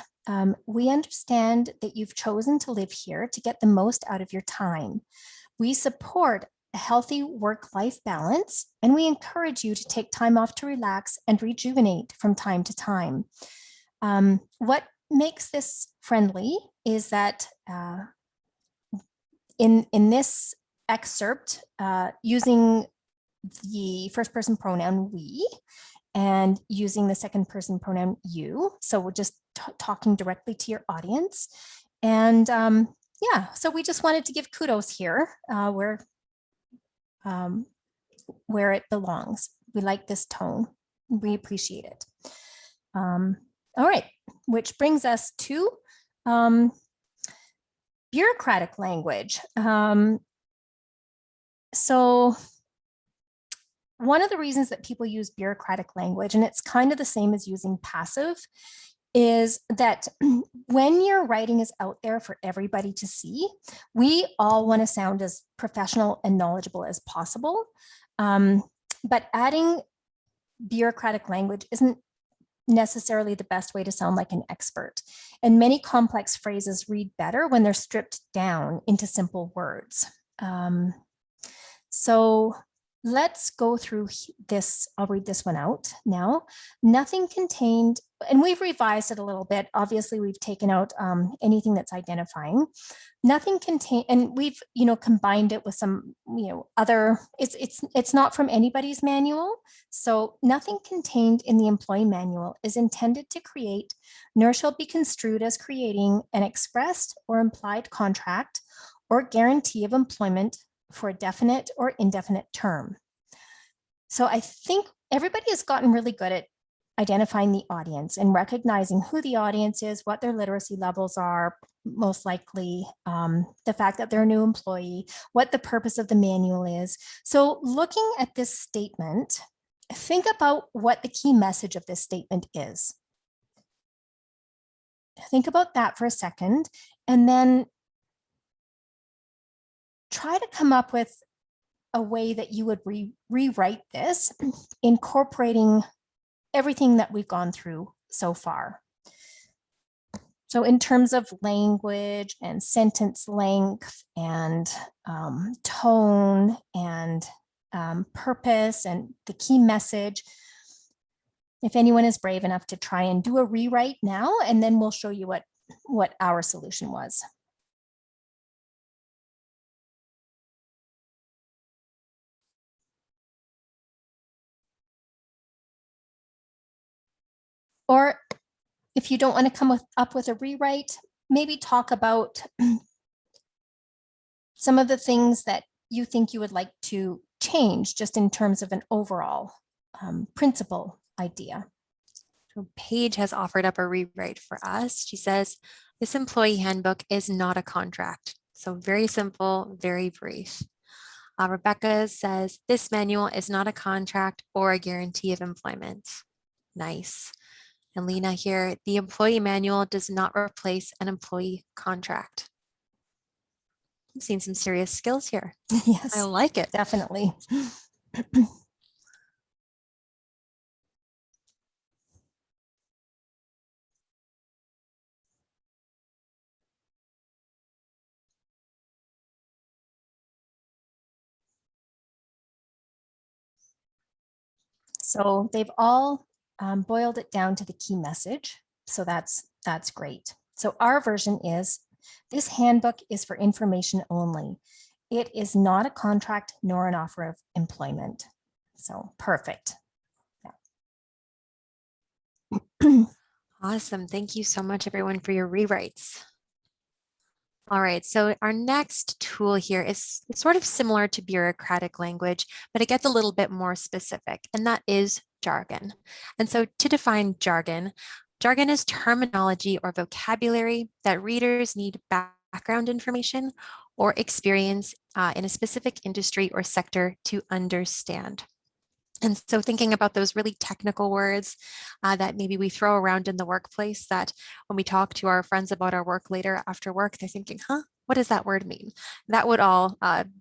We understand that you've chosen to live here to get the most out of your time. We support a healthy work-life balance, and we encourage you to take time off to relax and rejuvenate from time to time. What makes this friendly is that in this excerpt, using the first person pronoun we and using the second person pronoun you, so we're just talking directly to your audience. And yeah, so we just wanted to give kudos here where it belongs. We like this tone. We appreciate it. All right, which brings us to bureaucratic language. So one of the reasons that people use bureaucratic language, and it's kind of the same as using passive, is that when your writing is out there for everybody to see, we all want to sound as professional and knowledgeable as possible. But adding bureaucratic language isn't necessarily the best way to sound like an expert. And many complex phrases read better when they're stripped down into simple words. So let's go through this. I'll read this one out now. Nothing contained, and we've revised it a little bit. Obviously, we've taken out anything that's identifying. Nothing contained, and we've combined it with some other. It's not from anybody's manual, so nothing contained in the employee manual is intended to create, nor shall be construed as creating an expressed or implied contract or guarantee of employment for a definite or indefinite term. So I think everybody has gotten really good at identifying the audience and recognizing who the audience is, what their literacy levels are, most likely the fact that they're a new employee, what the purpose of the manual is. So looking at this statement, think about what the key message of this statement is. Think about that for a second, and then try to come up with a way that you would rewrite this, incorporating everything that we've gone through so far. So in terms of language and sentence length and tone and purpose and the key message, if anyone is brave enough to try and do a rewrite now, and then we'll show you what our solution was. Or if you don't want to come up with a rewrite, maybe talk about some of the things that you think you would like to change just in terms of an overall principle idea. So Paige has offered up a rewrite for us. She says, this employee handbook is not a contract. So very simple, very brief. Rebecca says, this manual is not a contract or a guarantee of employment. Nice. And Lena here, the employee manual does not replace an employee contract. I'm seeing some serious skills here. Yes, I like it. definitely. So they've all boiled it down to the key message. So that's great. So our version is, this handbook is for information only. It is not a contract nor an offer of employment. So perfect. Yeah. Awesome. Thank you so much, everyone, for your rewrites. All right, so our next tool here is sort of similar to bureaucratic language, but it gets a little bit more specific, and that is jargon. And so to define jargon, jargon is terminology or vocabulary that readers need background information or experience in a specific industry or sector to understand. And so thinking about those really technical words that maybe we throw around in the workplace, that when we talk to our friends about our work later after work, they're thinking, what does that word mean? That would all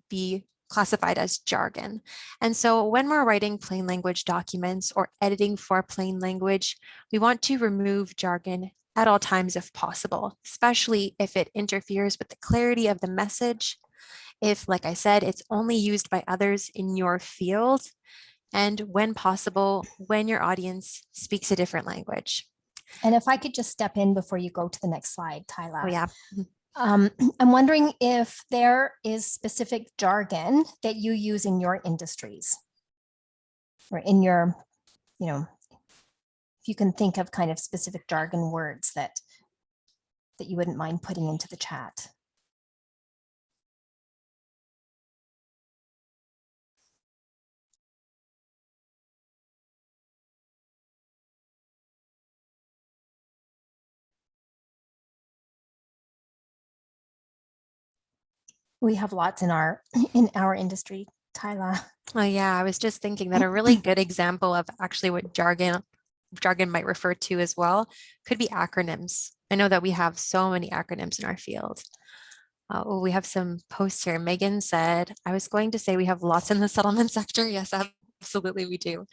be classified as jargon. And so when we're writing plain language documents or editing for plain language, we want to remove jargon at all times if possible, especially if it interferes with the clarity of the message. If, like I said, it's only used by others in your field, and when possible, when your audience speaks a different language. And if I could just step in before you go to the next slide, Tyler. Oh, yeah. I'm wondering if there is specific jargon that you use in your industries or in your, if you can think of kind of specific jargon words that you wouldn't mind putting into the chat. We have lots in our industry, Tyler. Oh, yeah. I was just thinking that a really good example of actually what jargon might refer to as well could be acronyms. I know that we have so many acronyms in our field. We have some posts here. Megan said, I was going to say we have lots in the settlement sector. Yes, absolutely we do.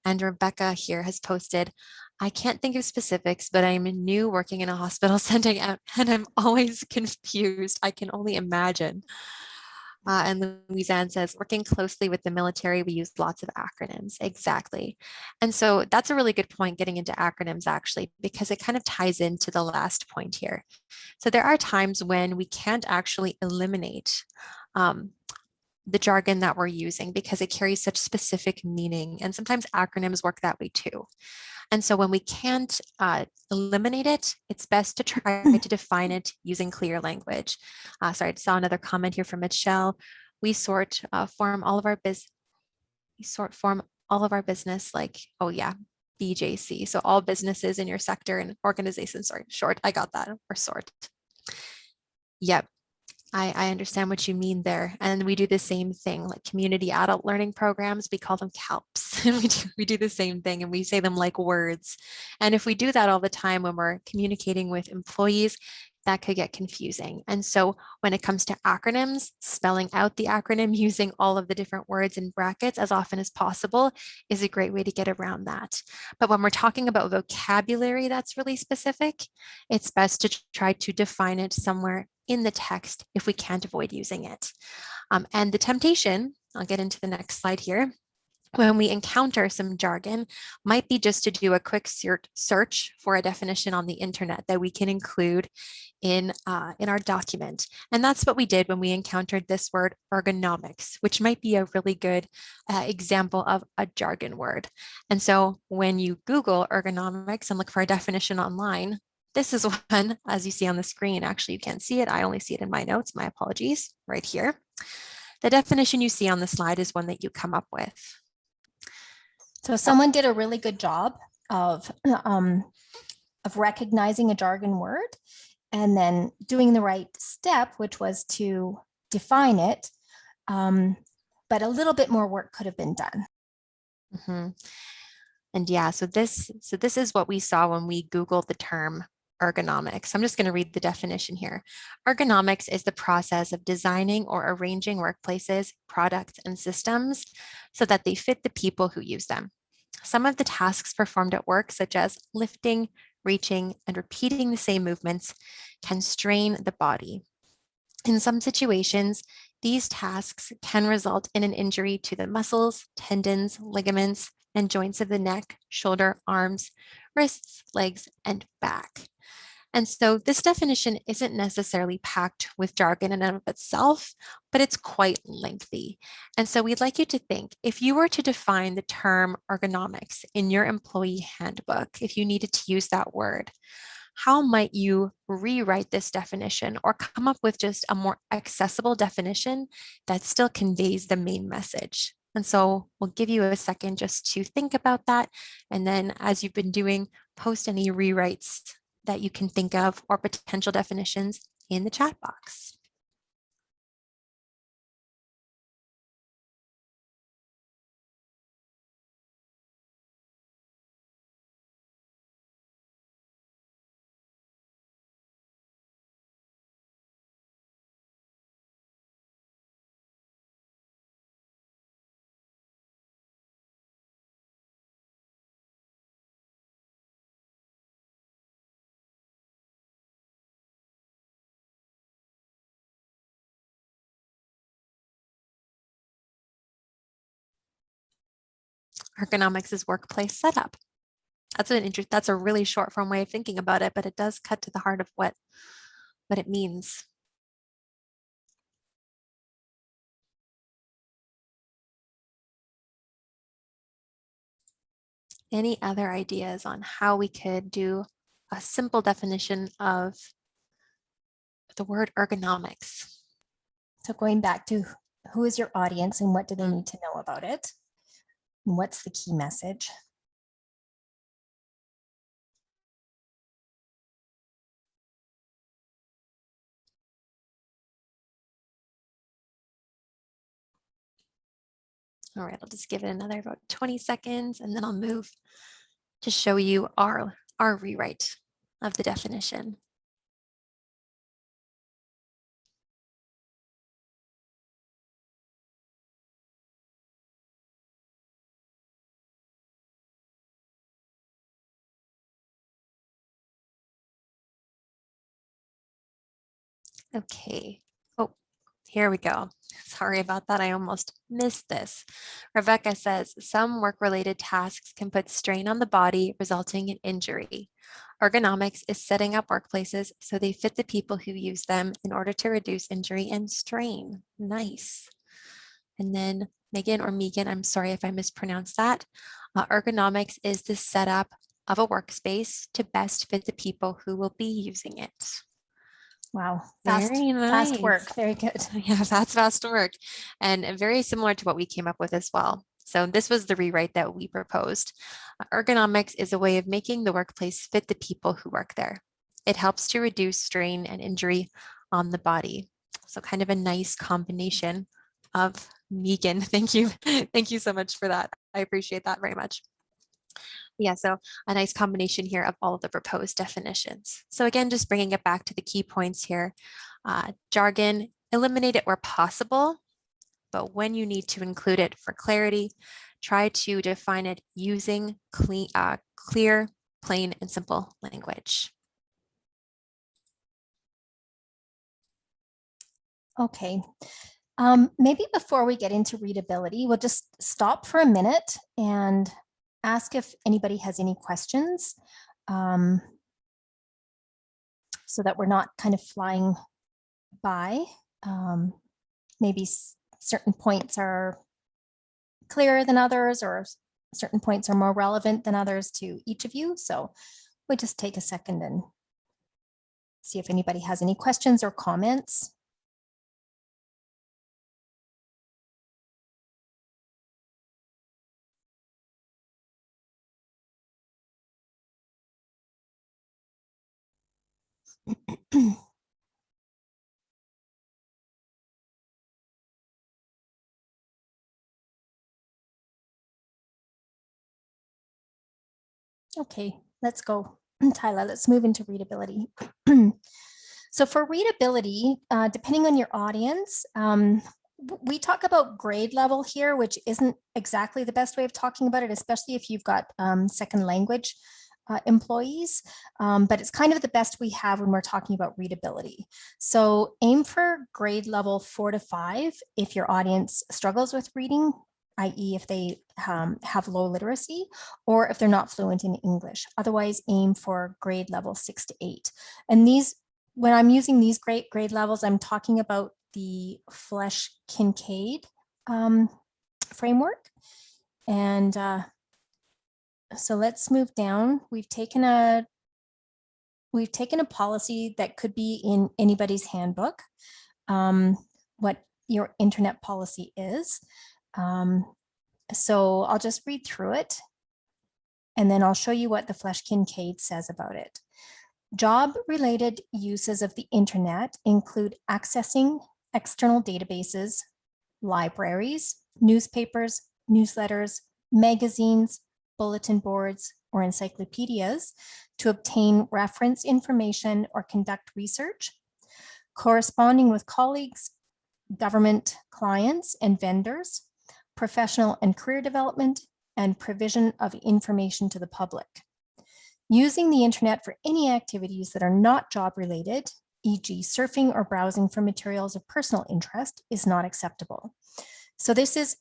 And Rebecca here has posted, I can't think of specifics, but I'm new working in a hospital setting and I'm always confused. I can only imagine. And Louisanne says, working closely with the military, we use lots of acronyms. Exactly. And so that's a really good point, getting into acronyms actually, because it kind of ties into the last point here. So there are times when we can't actually eliminate the jargon that we're using because it carries such specific meaning. And sometimes acronyms work that way too. And so when we can't eliminate it, it's best to try to define it using clear language. Sorry, I saw another comment here from Michelle. We form all of our business like, oh yeah, BJC. So all businesses in your sector and organizations, sorry, short, I got that, or sort. Yep. I understand what you mean there. And we do the same thing, like community adult learning programs, we call them CALPs. we do the same thing and we say them like words. And if we do that all the time when we're communicating with employees, that could get confusing. And so when it comes to acronyms, spelling out the acronym using all of the different words in brackets as often as possible is a great way to get around that. But when we're talking about vocabulary that's really specific, it's best to try to define it somewhere in the text if we can't avoid using it. And the temptation, I'll get into the next slide here, when we encounter some jargon might be just to do a quick search for a definition on the internet that we can include in our document. And that's what we did when we encountered this word ergonomics, which might be a really good example of a jargon word. And so when you Google ergonomics and look for a definition online, this is one, as you see on the screen. Actually, you can't see it. I only see it in my notes. My apologies, right here. The definition you see on the slide is one that you come up with. So someone did a really good job of recognizing a jargon word and then doing the right step, which was to define it. But a little bit more work could have been done. Mm-hmm. And yeah, so this is what we saw when we Googled the term ergonomics. I'm just going to read the definition here. Ergonomics is the process of designing or arranging workplaces, products, and systems so that they fit the people who use them. Some of the tasks performed at work, such as lifting, reaching, and repeating the same movements, can strain the body. In some situations, these tasks can result in an injury to the muscles, tendons, ligaments, and joints of the neck, shoulder, arms, wrists, legs, and back. And so this definition isn't necessarily packed with jargon in and of itself, but it's quite lengthy. And so we'd like you to think, if you were to define the term ergonomics in your employee handbook, if you needed to use that word, how might you rewrite this definition or come up with just a more accessible definition that still conveys the main message? And so we'll give you a second just to think about that. And then as you've been doing, post any rewrites that you can think of or potential definitions in the chat box. Ergonomics is workplace setup. That's a really short form way of thinking about it, but it does cut to the heart of what it means. Any other ideas on how we could do a simple definition of the word ergonomics? So going back to who is your audience and what do they need to know about it? And what's the key message? All right, I'll just give it another about 20 seconds and then I'll move to show you our rewrite of the definition. Okay. Oh, Here we go. Sorry about that. I almost missed this. Rebecca says some work-related tasks can put strain on the body, resulting in injury. Ergonomics is setting up workplaces so they fit the people who use them in order to reduce injury and strain. Nice. And then Megan or Megan, I'm sorry if I mispronounced that. Ergonomics is the setup of a workspace to best fit the people who will be using it. Wow, Very fast work, nice. very good. Yeah, that's fast work, and very similar to what we came up with as well. So this was the rewrite that we proposed. Ergonomics is a way of making the workplace fit the people who work there. It helps to reduce strain and injury on the body. So kind of a nice combination of Megan. Thank you. Thank you so much for that. I appreciate that very much. Yeah, so a nice combination here of all of the proposed definitions. So again, just bringing it back to the key points here. Jargon, eliminate it where possible, but when you need to include it for clarity, try to define it using clear, plain, and simple language. Okay, maybe before we get into readability, we'll just stop for a minute and ask if anybody has any questions, so that we're not kind of flying by. Maybe certain points are clearer than others, or certain points are more relevant than others to each of you. So we just take a second and see if anybody has any questions or comments. Okay, let's go. Tyler, let's move into readability. So for readability, depending on your audience, we talk about grade level here, which isn't exactly the best way of talking about it, especially if you've got second language employees, but it's kind of the best we have when we're talking about readability. So aim for grade level 4 to 5 if your audience struggles with reading, i.e. if they have low literacy or if they're not fluent in English. Otherwise, aim for grade level 6 to 8. And these, when I'm using these grade levels, I'm talking about the Flesch-Kincaid framework. And so let's move down. We've taken a policy that could be in anybody's handbook, what your internet policy is. So I'll just read through it, and then I'll show you what the Flesch-Kincaid says about it. Job-related uses of the internet include accessing external databases, libraries, newspapers, newsletters, magazines, bulletin boards, or encyclopedias to obtain reference information or conduct research, corresponding with colleagues, government clients and vendors, professional and career development, and provision of information to the public. Using the internet for any activities that are not job-related, e.g. surfing or browsing for materials of personal interest, is not acceptable. So this is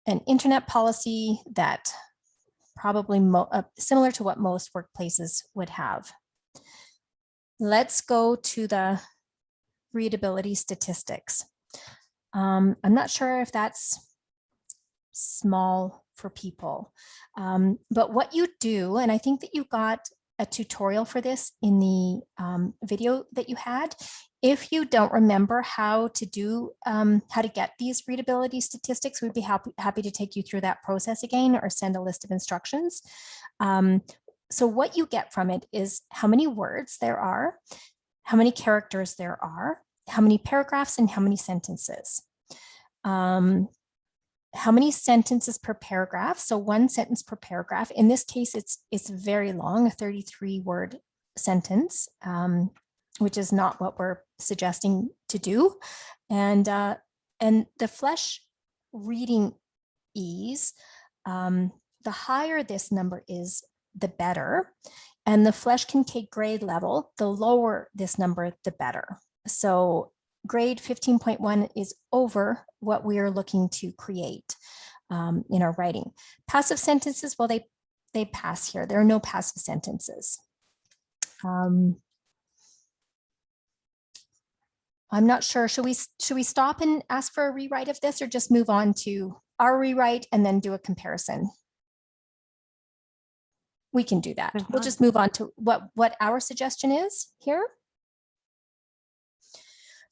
an internet policy that probably similar to what most workplaces would have. Let's go to the readability statistics. I'm not sure if that's small for people, but what you do, and I think that you got a tutorial for this in the video that you had. If you don't remember how to do, how to get these readability statistics, we'd be happy to take you through that process again or send a list of instructions. So what you get from it is how many words there are, how many characters there are, how many paragraphs, and how many sentences. How many sentences per paragraph? So 1 sentence per paragraph. In this case, it's very long, a 33-word sentence, which is not what we're suggesting to do. And the Flesch reading ease, the higher this number is, the better. And the Flesch-Kincaid grade level, the lower this number, the better. So grade 15.1 is over what we are looking to create in our writing. Passive sentences, well, they pass here. There are no passive sentences. I'm not sure. Should we stop and ask for a rewrite of this, or just move on to our rewrite and then do a comparison? We can do that. We'll just move on to what our suggestion is here.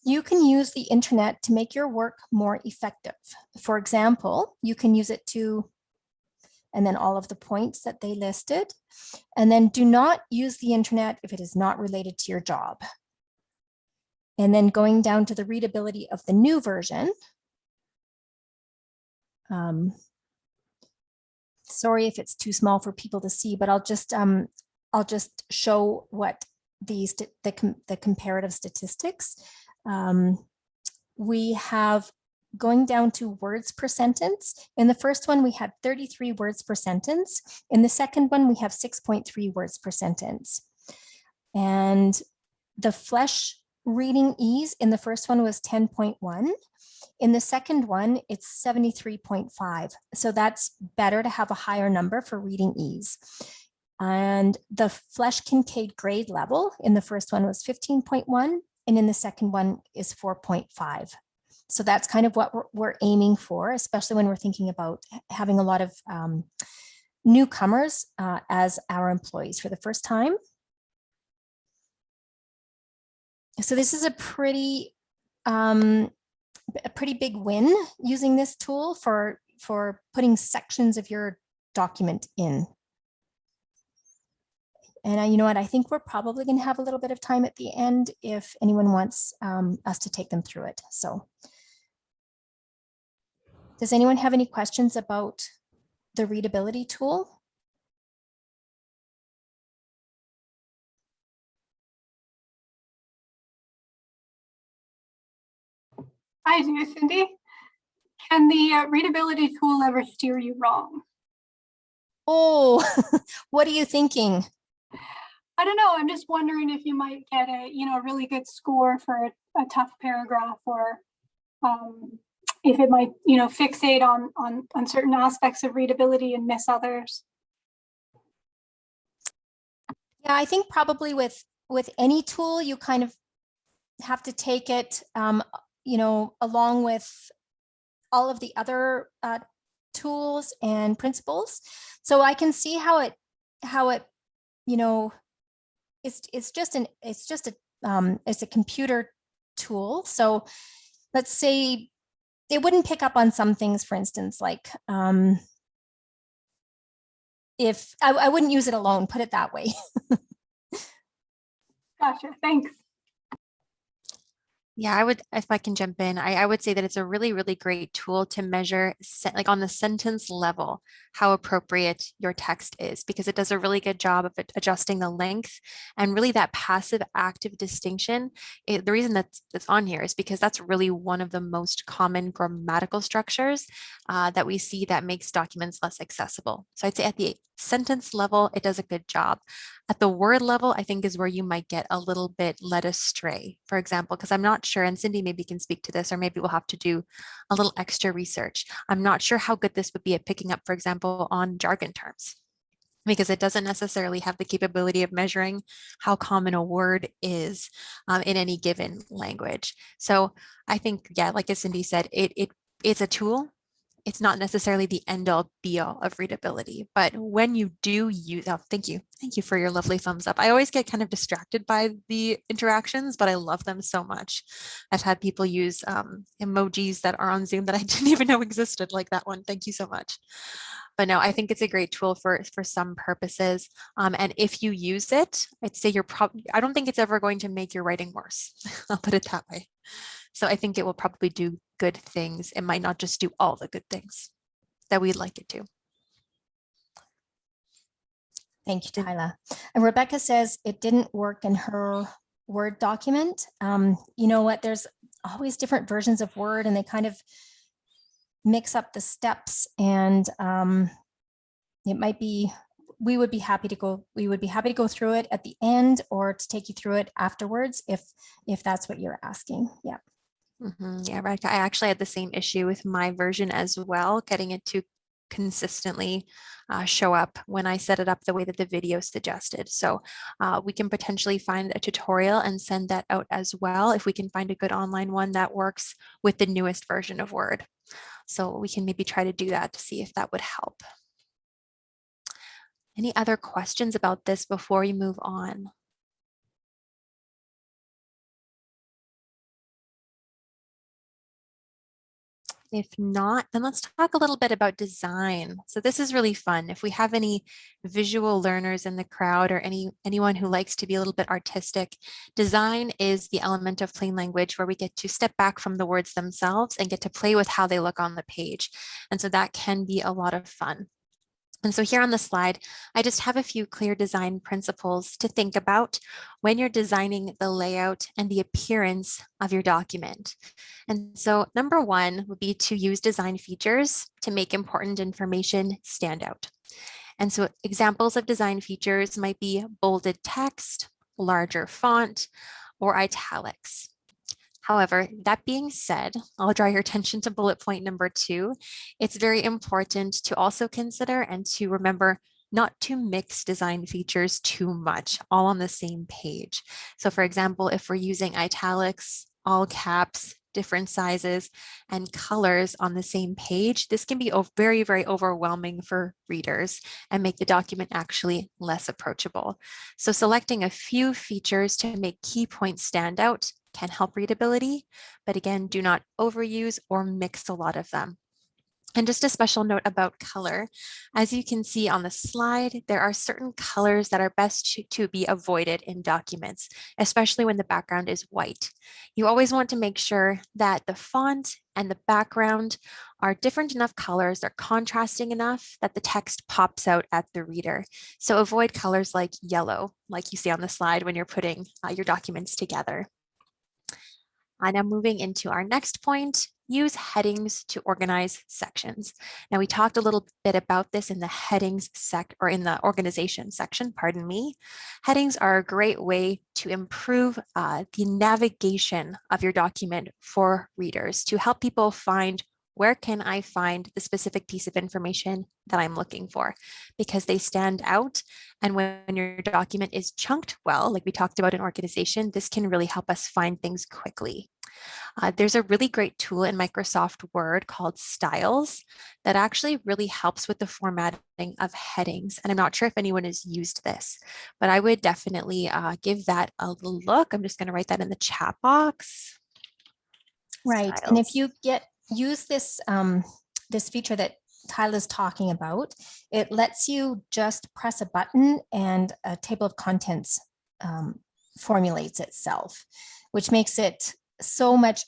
You can use the internet to make your work more effective. For example, you can use it to, and then all of the points that they listed, and then do not use the internet if it is not related to your job. And then going down to the readability of the new version. Sorry if it's too small for people to see, but I'll just show what the comparative statistics. We have going down to words per sentence. In the first one, we had 33 words per sentence. In the second one, we have 6.3 words per sentence. And the flesh reading ease in the first one was 10.1. In the second one, it's 73.5. So that's better to have a higher number for reading ease. And the Flesch Kincaid grade level in the first one was 15.1, and in the second one is 4.5. So that's kind of what we're aiming for, especially when we're thinking about having a lot of newcomers as our employees for the first time. So this is a pretty big win using this tool for putting sections of your document in. And you know what, I think we're probably going to have a little bit of time at the end if anyone wants us to take them through it. So does anyone have any questions about the readability tool? I do, Cindy. Can the readability tool ever steer you wrong? Oh, what are you thinking? I don't know. I'm just wondering if you might get a really good score for a tough paragraph, or if it might fixate on certain aspects of readability and miss others. Yeah, I think probably with any tool, you kind of have to take it along with all of the other tools and principles. So I can see how it it's a computer tool. So let's say it wouldn't pick up on some things, for instance, like if I wouldn't use it alone, put it that way. Gotcha, thanks. Yeah, I would, if I can jump in, I would say that it's a really, really great tool to measure, like on the sentence level, how appropriate your text is, because it does a really good job of adjusting the length and really that passive active distinction. The reason that's on here is because that's really one of the most common grammatical structures that we see that makes documents less accessible. So I'd say at the sentence level, it does a good job. At the word level, I think is where you might get a little bit led astray, for example, because I'm not sure, and Cindy maybe can speak to this, or maybe we'll have to do a little extra research. I'm not sure how good this would be at picking up, for example, on jargon terms, because it doesn't necessarily have the capability of measuring how common a word is in any given language. So I think, yeah, like as Cindy said, it's a tool. It's not necessarily the end all be all of readability, but when you do use, oh, thank you for your lovely thumbs up. I always get kind of distracted by the interactions, but I love them so much. I've had people use emojis that are on Zoom that I didn't even know existed, like that one. Thank you so much. But no, I think it's a great tool for some purposes. And if you use it, I'd say I don't think it's ever going to make your writing worse. I'll put it that way. So I think it will probably do good things. It might not just do all the good things that we'd like it to. Thank you, Tyler. And Rebecca says it didn't work in her Word document. You know what? There's always different versions of Word, and they kind of mix up the steps. And it might be. We would be happy to go through it at the end, or to take you through it afterwards, if that's what you're asking. Yeah. Yeah, right. I actually had the same issue with my version as well, getting it to consistently show up when I set it up the way that the video suggested. So we can potentially find a tutorial and send that out as well if we can find a good online one that works with the newest version of Word. So we can maybe try to do that to see if that would help. Any other questions about this before we move on? If not, then let's talk a little bit about design. So this is really fun. If we have any visual learners in the crowd or anyone who likes to be a little bit artistic, design is the element of plain language where we get to step back from the words themselves and get to play with how they look on the page. And so that can be a lot of fun. And so here on the slide, I just have a few clear design principles to think about when you're designing the layout and the appearance of your document. And so number one would be to use design features to make important information stand out. And so examples of design features might be bolded text, larger font, or italics. However, that being said, I'll draw your attention to bullet point number 2. It's very important to also consider and to remember not to mix design features too much, all on the same page. So for example, if we're using italics, all caps, different sizes, and colors on the same page, this can be very, very overwhelming for readers and make the document actually less approachable. So selecting a few features to make key points stand out can help readability, but again, do not overuse or mix a lot of them. And just a special note about color. As you can see on the slide, there are certain colors that are best to be avoided in documents, especially when the background is white. You always want to make sure that the font and the background are different enough colors, they're contrasting enough that the text pops out at the reader. So avoid colors like yellow, like you see on the slide when you're putting your documents together. Now moving into our next point, use headings to organize sections. Now we talked a little bit about this in the headings in the organization section, pardon me. Headings are a great way to improve the navigation of your document for readers, to help people find where can I find the specific piece of information that I'm looking for, because they stand out. And when your document is chunked well, like we talked about in organization, this can really help us find things quickly. There's a really great tool in Microsoft Word called Styles that actually really helps with the formatting of headings. And I'm not sure if anyone has used this, but I would definitely give that a look. I'm just going to write that in the chat box. Right. Styles. And if you use this, this feature that Tyler's talking about, it lets you just press a button and a table of contents formulates itself, which makes it so much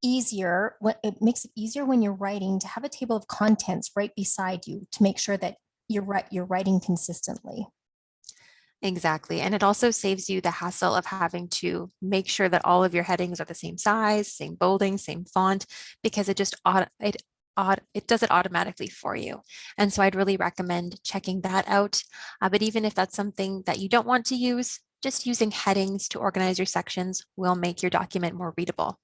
easier. It makes it easier when you're writing to have a table of contents right beside you to make sure that you're writing consistently. Exactly. And it also saves you the hassle of having to make sure that all of your headings are the same size, same bolding, same font, because it just it does it automatically for you. And so I'd really recommend checking that out. But even if that's something that you don't want to use, just using headings to organize your sections will make your document more readable.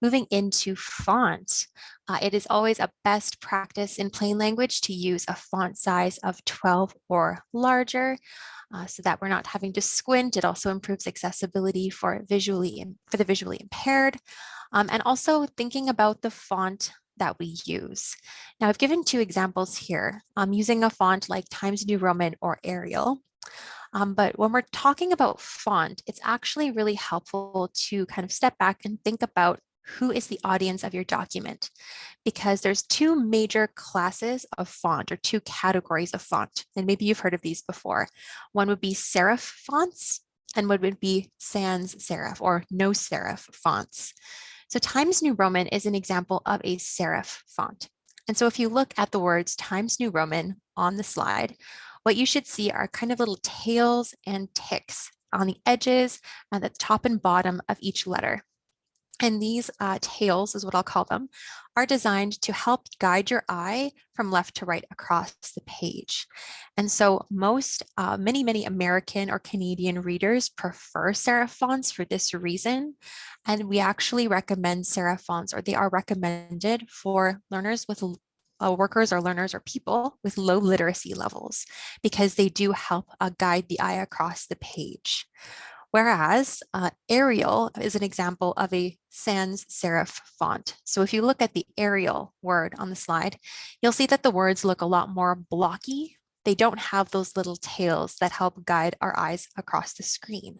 Moving into font, it is always a best practice in plain language to use a font size of 12 or larger, so that we're not having to squint. It also improves accessibility for the visually impaired, and also thinking about the font that we use. Now I've given 2 examples here. Using a font like Times New Roman or Arial. But when we're talking about font, it's actually really helpful to kind of step back and think about who is the audience of your document, because there's 2 major classes of font, or 2 categories of font. And maybe you've heard of these before. One would be serif fonts and one would be sans serif or no serif fonts. So Times New Roman is an example of a serif font. And so if you look at the words Times New Roman on the slide, what you should see are kind of little tails and ticks on the edges and the top and bottom of each letter. And these tails is what I'll call them, are designed to help guide your eye from left to right across the page. And so many American or Canadian readers prefer serif fonts for this reason. And we actually recommend serif fonts, or they are recommended for learners with workers or learners or people with low literacy levels, because they do help guide the eye across the page. Whereas Arial is an example of a sans serif font. So if you look at the Arial word on the slide, you'll see that the words look a lot more blocky. They don't have those little tails that help guide our eyes across the screen.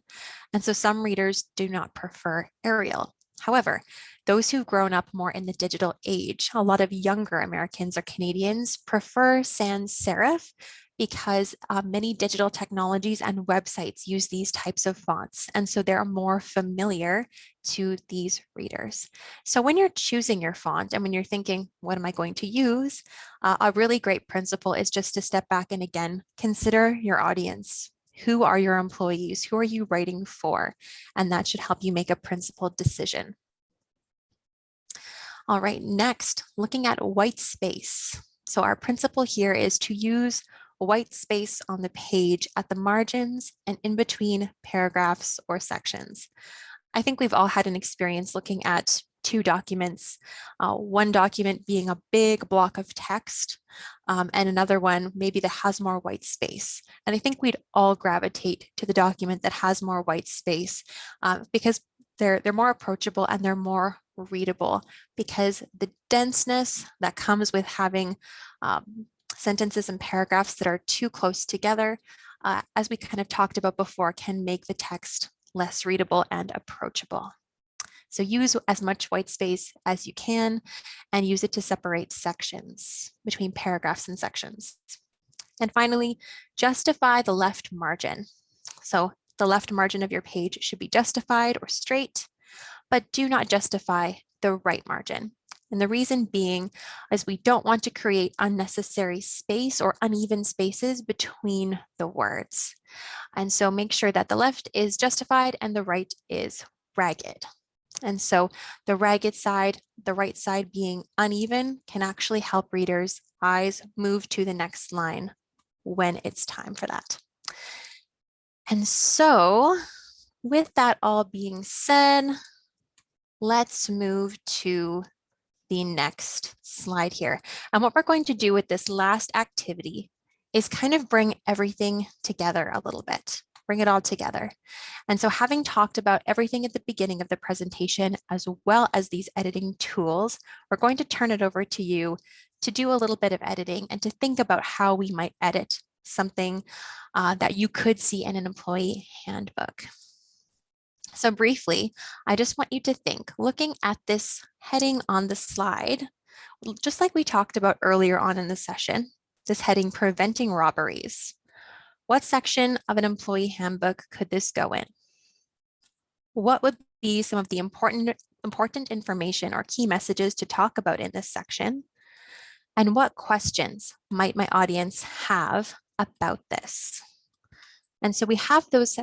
And so some readers do not prefer Arial. However, those who've grown up more in the digital age, a lot of younger Americans or Canadians prefer sans serif, because many digital technologies and websites use these types of fonts. And so they're more familiar to these readers. So when you're choosing your font and when you're thinking, what am I going to use? A really great principle is just to step back and again, consider your audience. Who are your employees? Who are you writing for? And that should help you make a principled decision. All right, next, looking at white space. So our principle here is to use white space on the page at the margins and in between paragraphs or sections. I think we've all had an experience looking at two documents, one document being a big block of text and another one maybe that has more white space. And I think we'd all gravitate to the document that has more white space because they're more approachable and they're more readable, because the denseness that comes with having sentences and paragraphs that are too close together, as we kind of talked about before, can make the text less readable and approachable. So use as much white space as you can and use it to separate sections between paragraphs and sections. And finally, justify the left margin. So the left margin of your page should be justified or straight, but do not justify the right margin. And the reason being is we don't want to create unnecessary space or uneven spaces between the words. And so make sure that the left is justified and the right is ragged. And so the ragged side, the right side being uneven, can actually help readers' eyes move to the next line when it's time for that. And so with that all being said, let's move to the next slide here. And what we're going to do with this last activity is kind of bring everything together a little bit, bring it all together. And so having talked about everything at the beginning of the presentation, as well as these editing tools, we're going to turn it over to you to do a little bit of editing and to think about how we might edit something that you could see in an employee handbook. So briefly, I just want you to think, looking at this heading on the slide, just like we talked about earlier on in the session, this heading, preventing robberies. What section of an employee handbook could this go in? What would be some of the important information or key messages to talk about in this section? And what questions might my audience have about this? And so we have those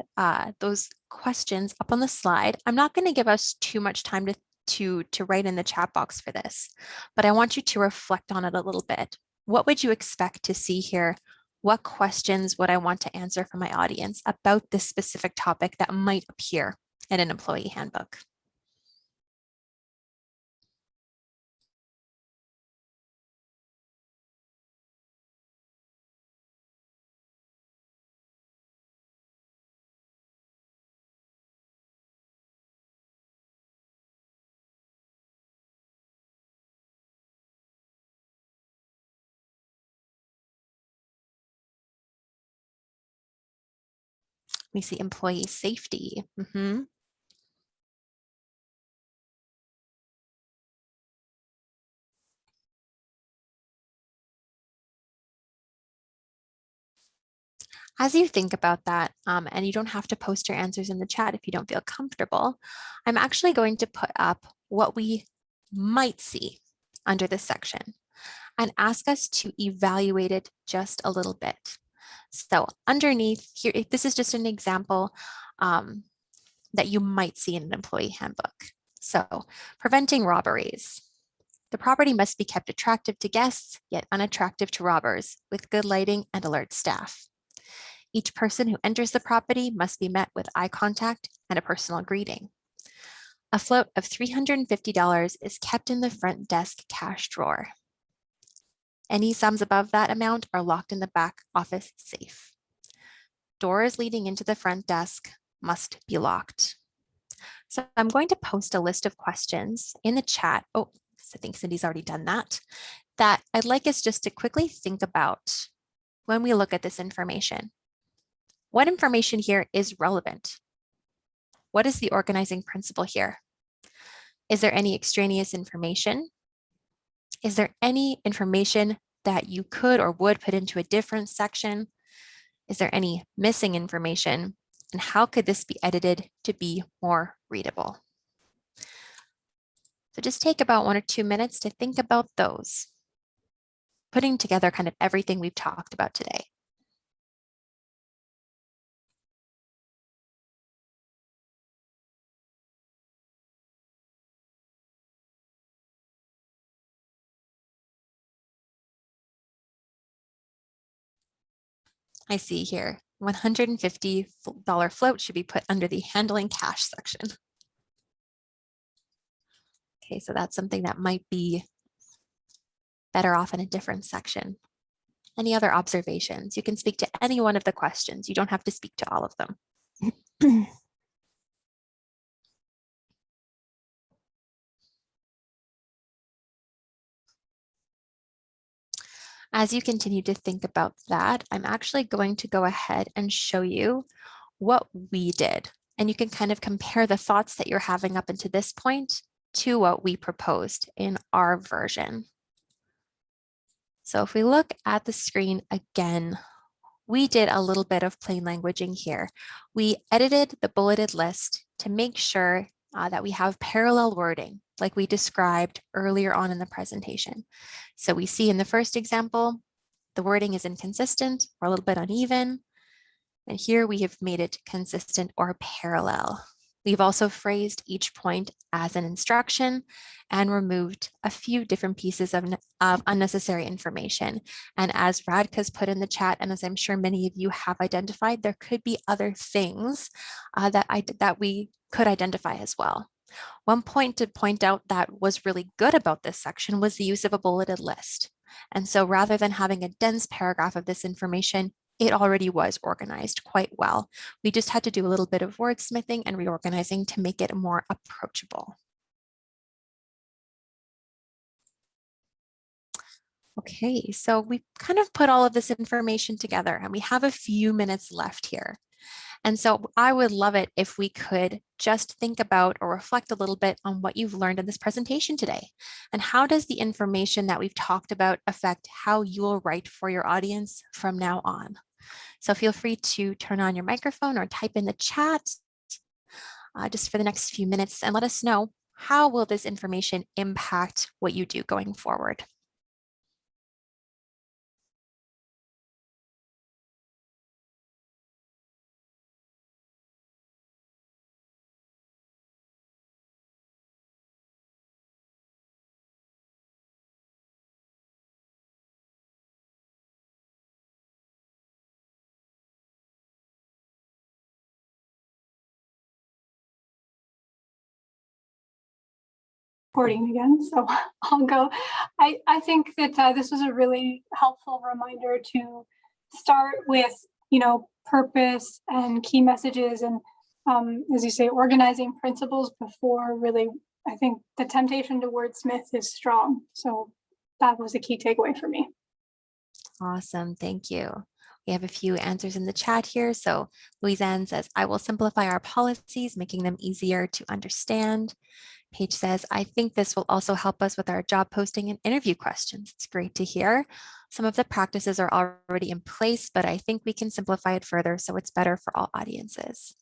questions up on the slide. I'm not going to give us too much time to write in the chat box for this, but I want you to reflect on it a little bit. What would you expect to see here? What questions would I want to answer from my audience about this specific topic that might appear in an employee handbook? We see employee safety. As you think about that, and you don't have to post your answers in the chat if you don't feel comfortable, I'm actually going to put up what we might see under this section and ask us to evaluate it just a little bit. So underneath here, this is just an example that you might see in an employee handbook. So, preventing robberies. The property must be kept attractive to guests, yet unattractive to robbers, with good lighting and alert staff. Each person who enters the property must be met with eye contact and a personal greeting. A float of $350 is kept in the front desk cash drawer. Any sums above that amount are locked in the back office safe. Doors leading into the front desk must be locked. So I'm going to post a list of questions in the chat. Oh, I think Cindy's already done that. That I'd like us just to quickly think about when we look at this information. What information here is relevant? What is the organizing principle here? Is there any extraneous information? Is there any information that you could or would put into a different section? Is there any missing information? And how could this be edited to be more readable? So just take about 1 or 2 minutes to think about those, putting together kind of everything we've talked about today. I see here, $150 float should be put under the handling cash section. Okay, so that's something that might be better off in a different section. Any other observations? You can speak to any one of the questions. You don't have to speak to all of them. As you continue to think about that, I'm actually going to go ahead and show you what we did. And you can kind of compare the thoughts that you're having up until this point to what we proposed in our version. So if we look at the screen again, we did a little bit of plain languaging here. We edited the bulleted list to make sure that we have parallel wording like we described earlier on in the presentation. So we see in the first example, the wording is inconsistent or a little bit uneven. And here we have made it consistent or parallel. We've also phrased each point as an instruction and removed a few different pieces of unnecessary information. And as Radka's put in the chat, and as I'm sure many of you have identified, there could be other things that we could identify as well. One point to point out that was really good about this section was the use of a bulleted list. And so rather than having a dense paragraph of this information, it already was organized quite well. We just had to do a little bit of wordsmithing and reorganizing to make it more approachable. Okay, so we kind of put all of this information together and we have a few minutes left here. And so I would love it if we could just think about or reflect a little bit on what you've learned in this presentation today. And how does the information that we've talked about affect how you'll write for your audience from now on? So feel free to turn on your microphone or type in the chat just for the next few minutes and let us know, how will this information impact what you do going forward? Recording again, so I'll go. I think that this was a really helpful reminder to start with, purpose and key messages and, as you say, organizing principles before really. I think the temptation to wordsmith is strong, so that was a key takeaway for me. Awesome, thank you. We have a few answers in the chat here. So Louisanne says, I will simplify our policies, making them easier to understand. Paige says, I think this will also help us with our job posting and interview questions. It's great to hear. Some of the practices are already in place, but I think we can simplify it further so it's better for all audiences.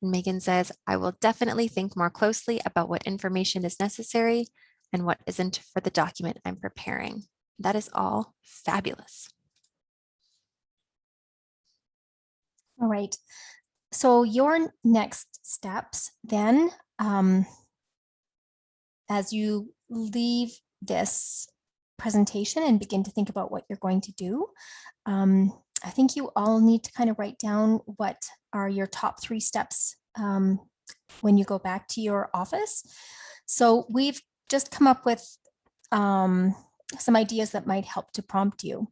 And Megan says, I will definitely think more closely about what information is necessary and what isn't for the document I'm preparing. That is all fabulous. All right. So your next steps then, as you leave this presentation and begin to think about what you're going to do, I think you all need to kind of write down what are your top 3 steps when you go back to your office. So we've just come up with some ideas that might help to prompt you.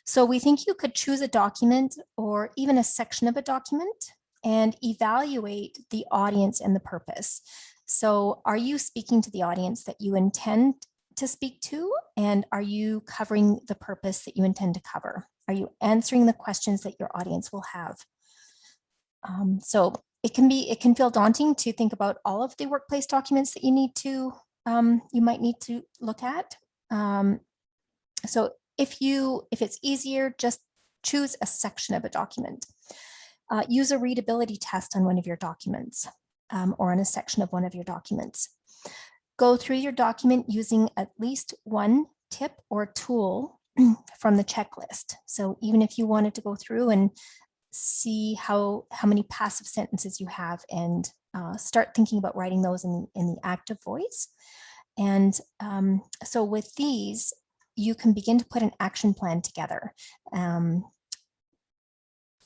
So we think you could choose a document or even a section of a document and evaluate the audience and the purpose. So are you speaking to the audience that you intend to speak to? And are you covering the purpose that you intend to cover? Are you answering the questions that your audience will have? So it can feel daunting to think about all of the workplace documents that you might need to look at. So if it's easier, just choose a section of a document. Use a readability test on one of your documents or on a section of one of your documents. Go through your document using at least one tip or tool from the checklist. So even if you wanted to go through and see how many passive sentences you have and start thinking about writing those in the active voice. And so with these, you can begin to put an action plan together.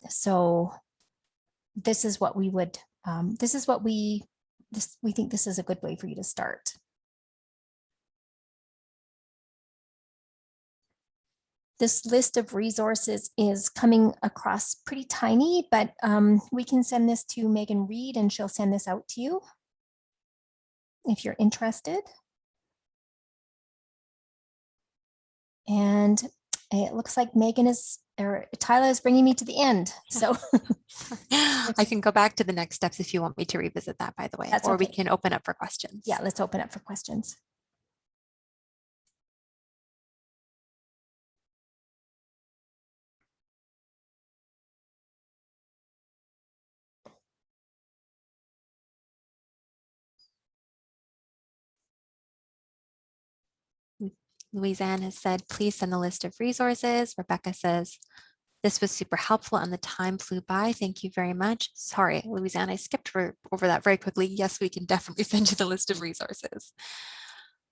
So this is what we would, we think this is a good way for you to start. This list of resources is coming across pretty tiny, but we can send this to Megan Reed and she'll send this out to you if you're interested. And it looks like Tyler is bringing me to the end. So I can go back to the next steps if you want me to revisit that, by the way, or we can open up for questions. Yeah, let's open up for questions. Louisanne has said, please send the list of resources. Rebecca says, this was super helpful and the time flew by. Thank you very much. Sorry, Louisanne, I skipped over that very quickly. Yes, we can definitely send you the list of resources.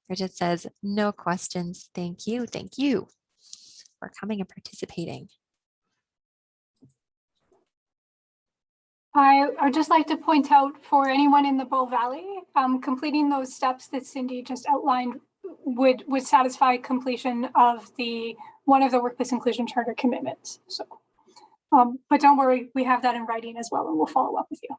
Bridget says, no questions. Thank you. Thank you for coming and participating. I'd just like to point out for anyone in the Bow Valley, completing those steps that Cindy just outlined would satisfy completion of one of the Workplace Inclusion Charter commitments. So, but don't worry, we have that in writing as well, and we'll follow up with you.